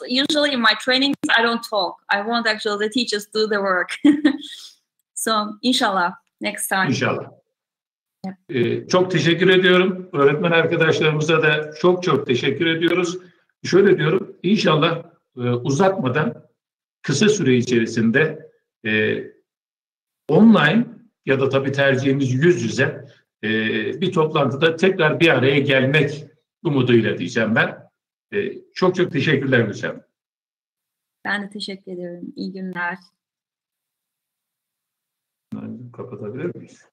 usually in my trainings, I don't talk. I want actually the teachers do the work. So, inshallah, next time. İnşallah. Çok teşekkür ediyorum. Öğretmen arkadaşlarımıza da çok teşekkür ediyoruz. Şöyle diyorum, inşallah uzatmadan kısa süre içerisinde online ya da tabii tercihimiz yüz yüze bir toplantıda tekrar bir araya gelmek umuduyla diyeceğim ben. Çok teşekkürler hocam. Ben de teşekkür ederim. İyi günler. Kapatabilir miyiz?